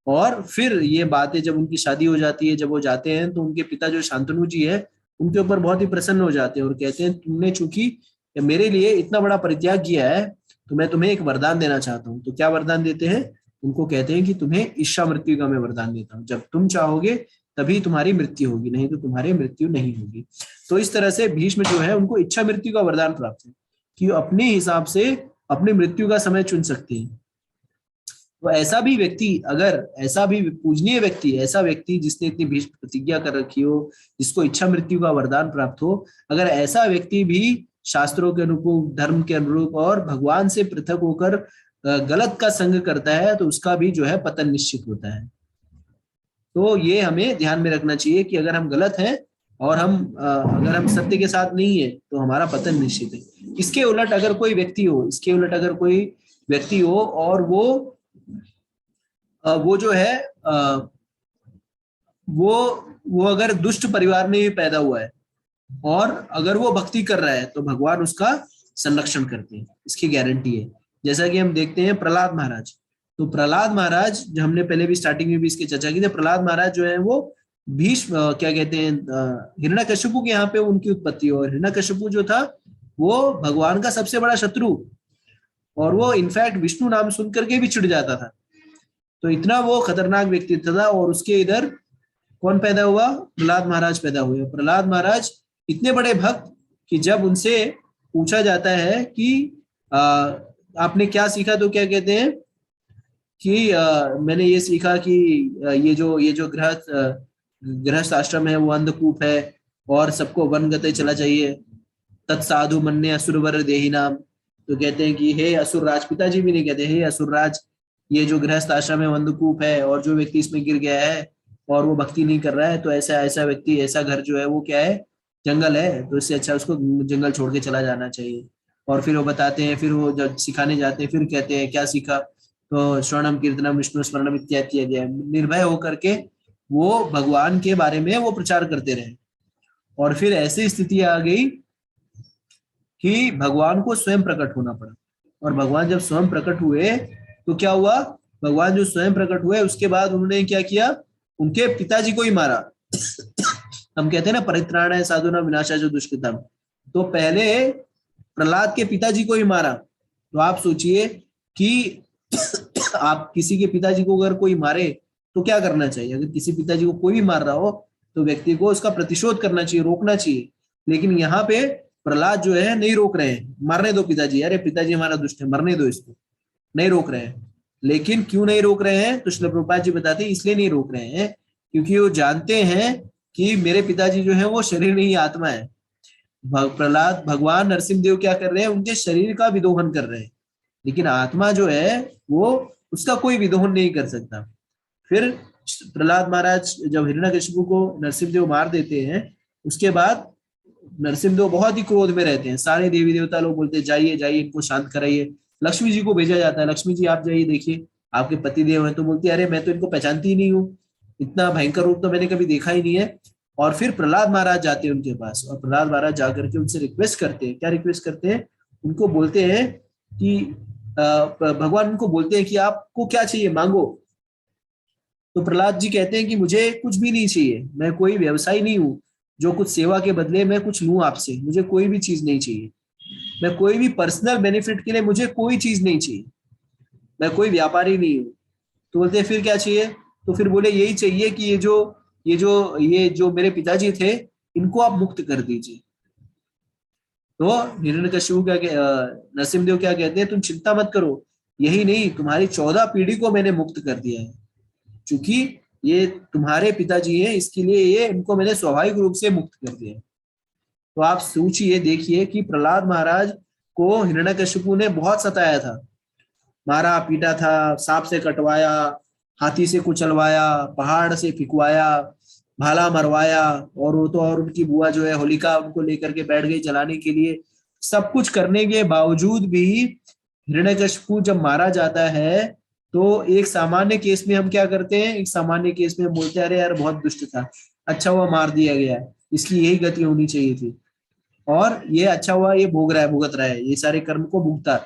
और फिर ये बातें जब उनकी शादी हो जाती है, जब वो जाते हैं तो उनके पिता जो शांतनु जी है उनके ऊपर बहुत ही प्रसन्न हो जाते हैं और कहते हैं तुमने चूंकि मेरे लिए इतना बड़ा परित्याग किया है तो मैं तुम्हें एक वरदान देना चाहता हूँ। तो क्या वरदान देते हैं? उनको कहते हैं कि तुम्हें ईर्ष्या मृत्यु का मैं वरदान देता हूँ, जब तुम चाहोगे तभी तुम्हारी मृत्यु होगी, नहीं तो तुम्हारी मृत्यु नहीं होगी। तो इस तरह से भीष्म जो है उनको इच्छा मृत्यु का वरदान प्राप्त है कि अपने हिसाब से अपनी मृत्यु का समय चुन सकते हैं। तो ऐसा भी व्यक्ति, अगर ऐसा भी पूजनीय व्यक्ति, ऐसा व्यक्ति जिसने इतनी भीष्म प्रतिज्ञा कर रखी हो, जिसको इच्छा मृत्यु का वरदान प्राप्त हो, अगर ऐसा व्यक्ति भी शास्त्रों के अनुरूप, धर्म के अनुरूप और भगवान से पृथक होकर गलत का संग करता है, तो उसका भी जो है पतन निश्चित होता है। तो ये हमें ध्यान में रखना चाहिए कि अगर हम गलत हैं और अगर हम सत्य के साथ नहीं है तो हमारा पतन निश्चित है। इसके उलट अगर कोई व्यक्ति हो, इसके उलट अगर कोई व्यक्ति हो और वो जो है वो अगर दुष्ट परिवार में भी पैदा हुआ है और अगर वो भक्ति कर रहा है तो भगवान उसका संरक्षण करते हैं, इसकी गारंटी है। जैसा कि हम देखते हैं प्रहलाद महाराज, तो प्रहलाद महाराज जो हमने पहले भी स्टार्टिंग में भी इसकी चर्चा की थी, प्रहलाद महाराज जो है वो भीष्म क्या कहते हैं हिरण्यकशिपु के यहाँ पे उनकी उत्पत्ति, और हिरण्यकशिपु जो था वो भगवान का सबसे बड़ा शत्रु, और वो इनफैक्ट विष्णु नाम सुन करके भी चिढ़ जाता था। तो इतना वो खतरनाक व्यक्तित्व था। और उसके इधर कौन पैदा हुआ? प्रहलाद महाराज पैदा हुए। प्रहलाद महाराज इतने बड़े भक्त कि जब उनसे पूछा जाता है कि आपने क्या सीखा, तो क्या कहते हैं कि मैंने ये सीखा कि ये जो गृहस्थ आश्रम है वो अंधकूप है और सबको वन गते चला चाहिए, तत्साधु मन्य असुरवर देही नाम। तो कहते हैं कि हे असुरराज, पिताजी भी नहीं कहते, हे असुरराज, ये जो गृहस्थ आश्रम है वो अंधकूप है और जो व्यक्ति इसमें गिर गया है और वो भक्ति नहीं कर रहा है, तो ऐसा व्यक्ति, ऐसा घर जो है वो क्या है, जंगल है, तो इससे अच्छा उसको जंगल छोड़ के चला जाना चाहिए। और फिर वो बताते हैं, फिर वो जब सिखाने जाते हैं फिर कहते हैं क्या सीखा, तो श्रवणम कीर्तनम विष्णु स्मरणम इत्यादि। निर्भय होकर के वो भगवान के बारे में वो प्रचार करते रहे। और फिर ऐसी स्थिति आ गई कि भगवान को स्वयं प्रकट होना पड़ा, और भगवान जब स्वयं प्रकट हुए तो क्या हुआ, भगवान जो स्वयं प्रकट हुए उसके बाद उन्होंने क्या किया, उनके पिताजी को ही मारा। हम कहते हैं ना परित्राणाय साधुनां विनाशाय च दुष्कृतम्, तो पहले प्रहलाद के पिताजी को ही मारा। तो आप सोचिए कि आप किसी के पिताजी को अगर कोई मारे तो क्या करना चाहिए? अगर किसी पिताजी को कोई भी मार रहा हो तो व्यक्ति को उसका प्रतिशोध करना चाहिए, रोकना चाहिए। लेकिन यहाँ पे प्रहलाद जो है नहीं रोक रहे हैं, मारने दो पिताजी, अरे पिताजी हमारा दुष्ट है, मरने दो इसको, नहीं रोक रहे हैं। लेकिन क्यों नहीं रोक रहे हैं? तो श्रील प्रभुपाद जी बताते हैं इसलिए नहीं रोक रहे हैं क्योंकि वो जानते हैं कि मेरे पिताजी जो है वो शरीर नहीं आत्मा है। प्रहलाद, भगवान नरसिंहदेव क्या कर रहे हैं, उनके शरीर का विदोहन कर रहे हैं, लेकिन आत्मा जो है वो उसका कोई विदोहन नहीं कर सकता। फिर प्रहलाद महाराज जब हिरण्यकशिपु को नरसिंहदेव मार देते हैं, उसके बाद नरसिंहदेव बहुत ही क्रोध में रहते हैं। सारे देवी देवता लोग बोलते हैं जाइए जाइए इनको शांत कराइए। लक्ष्मी जी को भेजा जाता है, लक्ष्मी जी आप जाइए देखिए आपके पति देव हैं। तो बोलती है अरे मैं तो इनको पहचानती ही नहीं हूँ, इतना भयंकर रूप तो मैंने कभी देखा ही नहीं है। और फिर प्रहलाद महाराज जाते हैं उनके पास, और प्रहलाद महाराज जाकर के उनसे रिक्वेस्ट करते हैं। क्या रिक्वेस्ट करते हैं? उनको बोलते हैं कि भगवान उनको बोलते हैं कि आपको क्या चाहिए मांगो। तो प्रहलाद जी कहते हैं कि मुझे कुछ भी नहीं चाहिए, मैं कोई व्यवसायी नहीं हूँ जो कुछ सेवा के बदले मैं कुछ लूं आपसे, मुझे कोई भी चीज नहीं चाहिए, मैं कोई भी पर्सनल बेनिफिट के लिए मुझे कोई चीज नहीं चाहिए, मैं कोई व्यापारी नहीं हूँ। तो बोलते हैं फिर क्या चाहिए? तो फिर बोले यही चाहिए कि ये जो मेरे पिताजी थे इनको आप मुक्त कर दीजिए। तो हिरण्यकशिपु नरसिंहदेव क्या कहते हैं, तुम चिंता मत करो, यही नहीं तुम्हारी 14 पीढ़ी को मैंने मुक्त कर दिया है, क्योंकि ये तुम्हारे पिताजी हैं इसके लिए ये इनको मैंने स्वाभाविक रूप से मुक्त कर दिया है। तो आप सोचिए, देखिए कि प्रहलाद महाराज को हिरण्यकशिपु ने बहुत सताया था, मारा पीटा था, सांप से कटवाया, हाथी से कुचलवाया, पहाड़ से फिकवाया, भाला मरवाया, और वो तो और उनकी बुआ जो है होलिका उनको लेकर के बैठ गई जलाने के लिए। सब कुछ करने के बावजूद भी हिरण्यकशिपु जब मारा जाता है तो एक सामान्य केस में हम क्या करते हैं, एक सामान्य केस में बोलते हैं अरे यार बहुत दुष्ट था, अच्छा हुआ मार दिया गया, इसकी यही गति होनी चाहिए थी, और ये अच्छा हुआ ये भुगत रहा है, ये सारे कर्म को भुगता।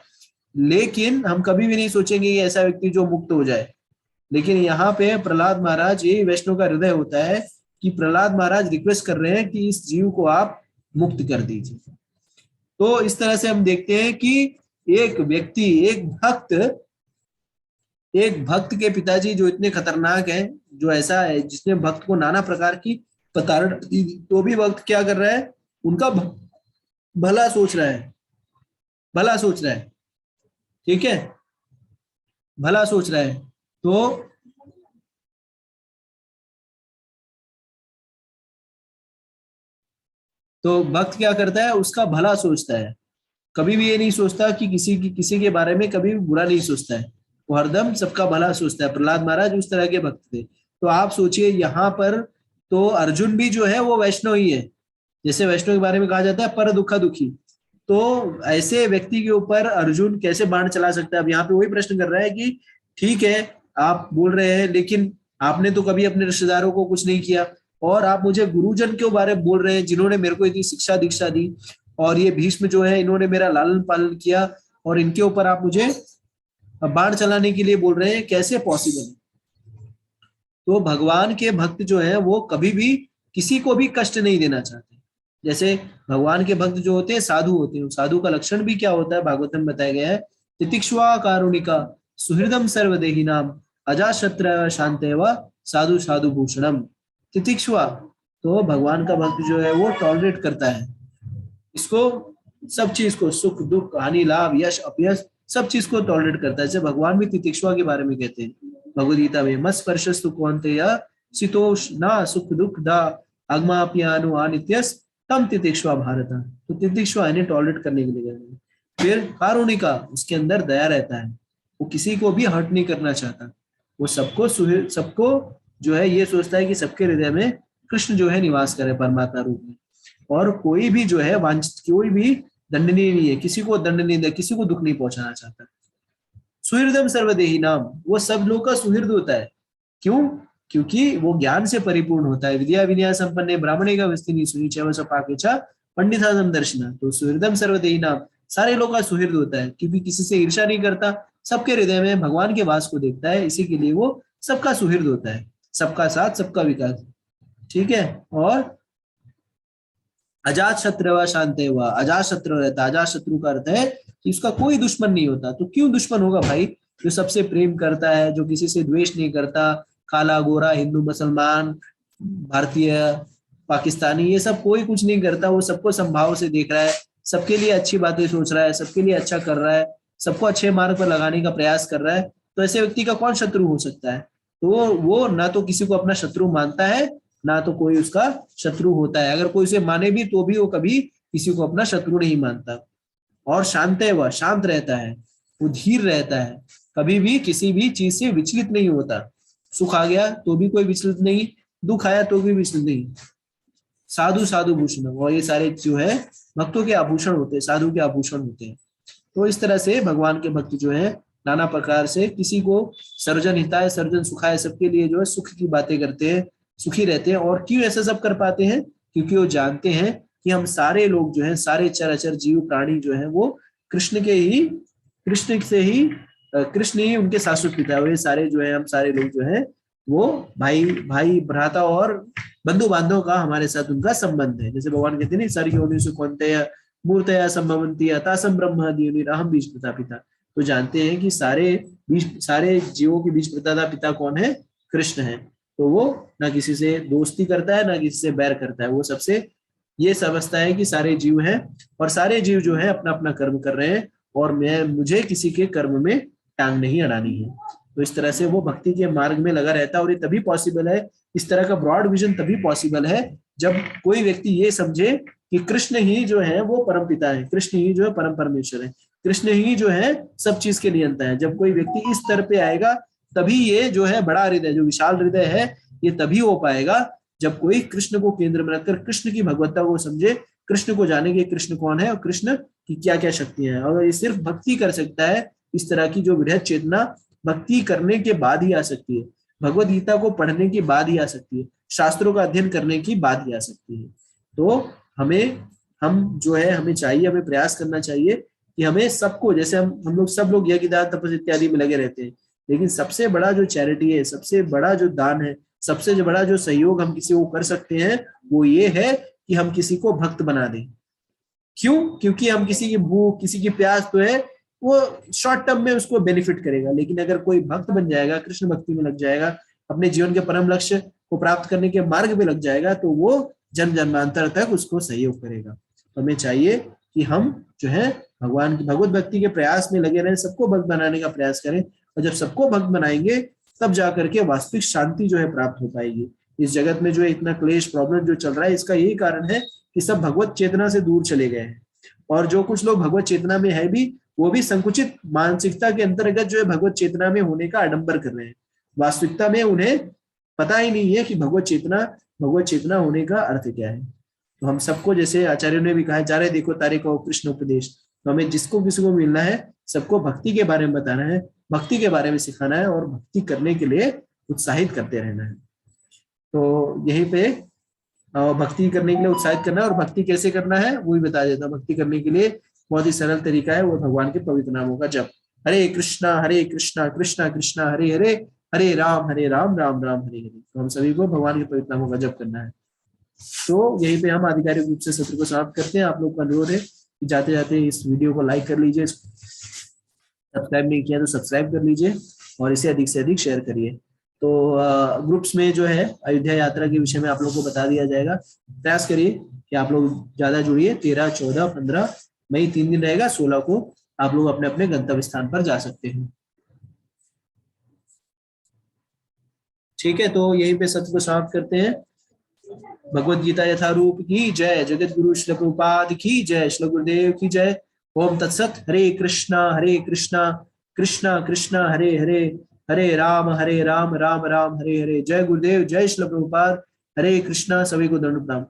लेकिन हम कभी भी नहीं सोचेंगे ये ऐसा व्यक्ति जो मुक्त हो जाए। लेकिन यहाँ पे प्रहलाद महाराज, ये वैष्णव का हृदय होता है कि प्रहलाद महाराज रिक्वेस्ट कर रहे हैं कि इस जीव को आप मुक्त कर दीजिए। तो इस तरह से हम देखते हैं कि एक व्यक्ति, एक भक्त एक भक्त के पिताजी जो इतने खतरनाक हैं, जो ऐसा है जिसने भक्त को नाना प्रकार की प्रताड़ना दी, तो भी भक्त क्या कर रहा है, उनका भला सोच रहा है, भला सोच रहा है, ठीक है, भला सोच रहा है। तो भक्त क्या करता है, उसका भला सोचता है, कभी भी ये नहीं सोचता कि किसी के बारे में कभी भी बुरा नहीं सोचता है, वो हरदम सबका भला सोचता है। प्रहलाद महाराज उस तरह के भक्त थे। तो आप सोचिए यहाँ पर, तो अर्जुन भी जो है वो वैष्णव ही है, जैसे वैष्णव के बारे में कहा जाता है पर दुखा दुखी। तो ऐसे व्यक्ति के ऊपर अर्जुन कैसे बाण चला सकता है? अब यहाँ पे वही प्रश्न कर रहा है कि ठीक है, आप बोल रहे हैं, लेकिन आपने तो कभी अपने रिश्तेदारों को कुछ नहीं किया, और आप मुझे गुरुजन के बारे में बोल रहे हैं जिन्होंने मेरे को इतनी शिक्षा दीक्षा दी, और ये भीष्म जो है इन्होंने मेरा लालन पालन किया, और इनके ऊपर आप मुझे बाण चलाने के लिए बोल रहे हैं, कैसे पॉसिबल है? तो भगवान के भक्त जो है वो कभी भी किसी को भी कष्ट नहीं देना चाहते। जैसे भगवान के भक्त जो होते हैं साधु होते हैं, साधु का लक्षण भी क्या होता है, भागवतम में बताया गया है, तितिक्षुआ कारुणिका सुहृदम सर्वदेही नाम अजाशत्र शांते व साधु साधु भूषणम। तितिक्षुआ, तो भगवान का भक्त जो है वो टॉलरेट करता है, इसको सब चीज को, सुख दुख हानि लाभ यश अपयश सब चीज को टॉलरेट करता है। जैसे भगवान भी तितिक्षुआ के बारे में कहते हैं भगवद गीता में, मत स्पर्शस्तु कौन्तेय शीतोष ना सुख दुख दा अग्माप्यानु अनित्यस तम तितिक्षुआ भारत। तो तितिक्षुआ इन्हें टॉलरेट करने के लिए कहते हैं। फिर कारुणिका, उसके अंदर दया रहता है, वो किसी को भी हर्ट नहीं करना चाहता, वो सबको जो है ये सोचता है कि सबके हृदय में कृष्ण जो है निवास करे परमात्मा रूप में, और कोई भी जो है वांछित, कोई भी दंडनीय नहीं है, किसी को दंड नहीं दे, किसी को दुख नहीं पहुंचाना चाहता। सुहृदम सर्वदेही नाम, वो सब लोग का सुहृद होता है। क्यों? क्योंकि वो ज्ञान से परिपूर्ण होता है। विद्या विनय संपन्ने ब्राह्मणे का वस्तिनी सुनीचे व सपाकेचा पंडितादम दर्शना। तो सुहृदम सर्वदेही नाम, सारे लोग का सुहृद होता है, क्योंकि किसी से ईर्ष्या नहीं करता, सबके हृदय में भगवान के वास को देखता है, इसी के लिए वो सबका सुहृद होता है, सबका साथ सबका विकास, ठीक है। और अजात शत्रु व शांति हुआ, अजात शत्रु रहता, अजात शत्रु का अर्थ है कि उसका कोई दुश्मन नहीं होता। तो क्यों दुश्मन होगा भाई? जो सबसे प्रेम करता है, जो किसी से द्वेष नहीं करता, काला गोरा हिंदू मुसलमान भारतीय पाकिस्तानी ये सब कोई कुछ नहीं करता, वो सबको संभाव से देख रहा है, सबके लिए अच्छी बातें सोच रहा है, सबके लिए अच्छा कर रहा है, सबको अच्छे मार्ग पर लगाने का प्रयास कर रहा है, तो ऐसे व्यक्ति का कौन शत्रु हो सकता है? तो वो ना तो किसी को अपना शत्रु मानता है, ना तो कोई उसका शत्रु होता है। अगर कोई उसे माने भी तो भी वो कभी किसी को अपना शत्रु नहीं मानता। और शांत है, वह शांत रहता है, वो धीर रहता है, कभी भी किसी भी चीज से विचलित नहीं होता। सुख आ गया तो भी कोई विचलित नहीं, दुख आया तो भी विचलित नहीं। साधु साधु भूषण, और ये सारे जो है भक्तों के आभूषण होते हैं, साधु के आभूषण होते हैं। तो इस तरह से भगवान के भक्त जो है नाना प्रकार से किसी को सर्जन हिताय सर्जन सुखाय, सबके लिए जो है सुख की बातें करते हैं, सुखी रहते हैं। और क्यों ऐसा सब कर पाते हैं? क्योंकि वो जानते हैं कि हम सारे लोग जो हैं, सारे चराचर जीव प्राणी जो है वो कृष्ण से ही कृष्ण ही उनके शाश्वत पिता है। सारे जो है हम सारे लोग जो है वो भाई भाई भ्राता और बंधु बांधव का हमारे साथ उनका संबंध है। जैसे भगवान कहते हैं सर योनि सुकवंतया मूर्तया संभवंती अतासम ब्रह्म अहम बीज प्रता पिता। तो जानते हैं कि सारे जीवों के बीच प्रदाता पिता कौन है? कृष्ण है। तो वो ना किसी से दोस्ती करता है, ना किसी से बैर करता है, वो सबसे ये समझता है कि सारे जीव हैं और सारे जीव जो है अपना अपना कर्म कर रहे हैं, और मुझे किसी के कर्म में टांग नहीं अड़ानी है। तो इस तरह से वो भक्ति के मार्ग में लगा रहता है। और ये तभी पॉसिबल है, इस तरह का ब्रॉड विजन तभी पॉसिबल है जब कोई व्यक्ति ये समझे कि कृष्ण ही जो है वो परम पिता है, कृष्ण ही जो है परम परमेश्वर है, कृष्ण ही जो है सब चीज के नियंता है। जब कोई व्यक्ति इस स्तर पे आएगा तभी ये जो है बड़ा हृदय, जो विशाल हृदय है, ये तभी हो पाएगा जब कोई कृष्ण को केंद्र में रखकर कृष्ण की भगवत्ता को समझे, कृष्ण को जाने कि कृष्ण कौन है और कृष्ण की क्या क्या शक्तियां हैं। और ये सिर्फ भक्ति कर सकता है, इस तरह की जो वृहद चेतना भक्ति करने के बाद ही आ सकती है, भगवद गीता को पढ़ने के बाद ही आ सकती है, शास्त्रों का अध्ययन करने की बाद ही आ सकती है। तो हम जो है हमें चाहिए, हमें प्रयास करना चाहिए कि हमें सबको, जैसे हम लोग सब लोग यज्ञ दान तपस्या इत्यादि में लगे रहते हैं, लेकिन सबसे बड़ा जो चैरिटी है, सबसे बड़ा जो दान है, सबसे बड़ा जो सहयोग हम किसी को कर सकते हैं वो ये है कि हम किसी को भक्त बना दें। क्यों? क्योंकि हम किसी की भूख, किसी की प्यास तो है वो शॉर्ट टर्म में उसको बेनिफिट करेगा। लेकिन अगर कोई भक्त बन जाएगा, कृष्ण भक्ति में लग जाएगा, अपने जीवन के परम लक्ष्य को प्राप्त करने के मार्ग में लग जाएगा, तो वो जन्म जन्मांतर तक उसको सहयोग करेगा। तो हमें चाहिए कि हम जो है भगवान की भगवत भक्ति के प्रयास में लगे रहें, सबको भक्त बनाने का प्रयास करें। और जब सबको भक्त बनाएंगे तब जाकर के वास्तविक शांति जो है प्राप्त हो पाएगी। इस जगत में जो है इतना क्लेश प्रॉब्लम जो चल रहा है, इसका यही कारण है कि सब भगवत चेतना से दूर चले गए हैं। और जो कुछ लोग भगवत चेतना में है भी, वो भी संकुचित मानसिकता के अंतर्गत जो है भगवत चेतना में होने का आडंबर कर रहे हैं। वास्तविकता में उन्हें पता ही नहीं है कि भगवत चेतना होने का अर्थ क्या है। तो हम सबको, जैसे आचार्यों ने भी कहा है, जा रहे देखो तारे को कृष्ण उपदेश, तो हमें जिसको किसी को मिलना है सबको भक्ति के बारे में बताना है, भक्ति के बारे में सिखाना है और भक्ति करने के लिए उत्साहित करते रहना है। तो यहीं पे भक्ति करने के लिए उत्साहित करना है। और भक्ति कैसे करना है वो भी बता देता हूँ। भक्ति करने के लिए बहुत ही सरल तरीका है, वो भगवान के पवित्र नामों का जप। हरे कृष्णा कृष्णा कृष्णा हरे हरे, हरे राम राम राम हरे हरे। तो हम सभी को भगवान के पवित्र नामों का जप करना है। तो यहीं पे हम आधिकारिक रूप से सत्र को समाप्त करते हैं। आप लोग का अनुरोध है कि जाते जाते इस वीडियो को लाइक कर लीजिए, सब्सक्राइब नहीं किया तो सब्सक्राइब कर लीजिए और इसे अधिक से अधिक शेयर करिए। तो ग्रुप्स में जो है अयोध्या यात्रा के विषय में आप लोगों को बता दिया जाएगा। प्रयास करिए कि आप लोग ज्यादा जुड़िए। 13, 14, 15 मई 3 दिन रहेगा। 16 को आप लोग अपने अपने गंतव्य स्थान पर जा सकते हैं। ठीक है, तो यहीं पे सत्र को समाप्त करते हैं। भगवद गीता यथारूप की जय, जगत गुरु श्री प्रभुपाद की जय, श्री गुरुदेव की जय। ओम तत्सत। हरे कृष्णा कृष्णा कृष्णा हरे हरे, हरे राम राम राम हरे हरे। जय गुरुदेव, जय श्री प्रभुपाद। हरे कृष्णा। सभी को दंड प्रणाम।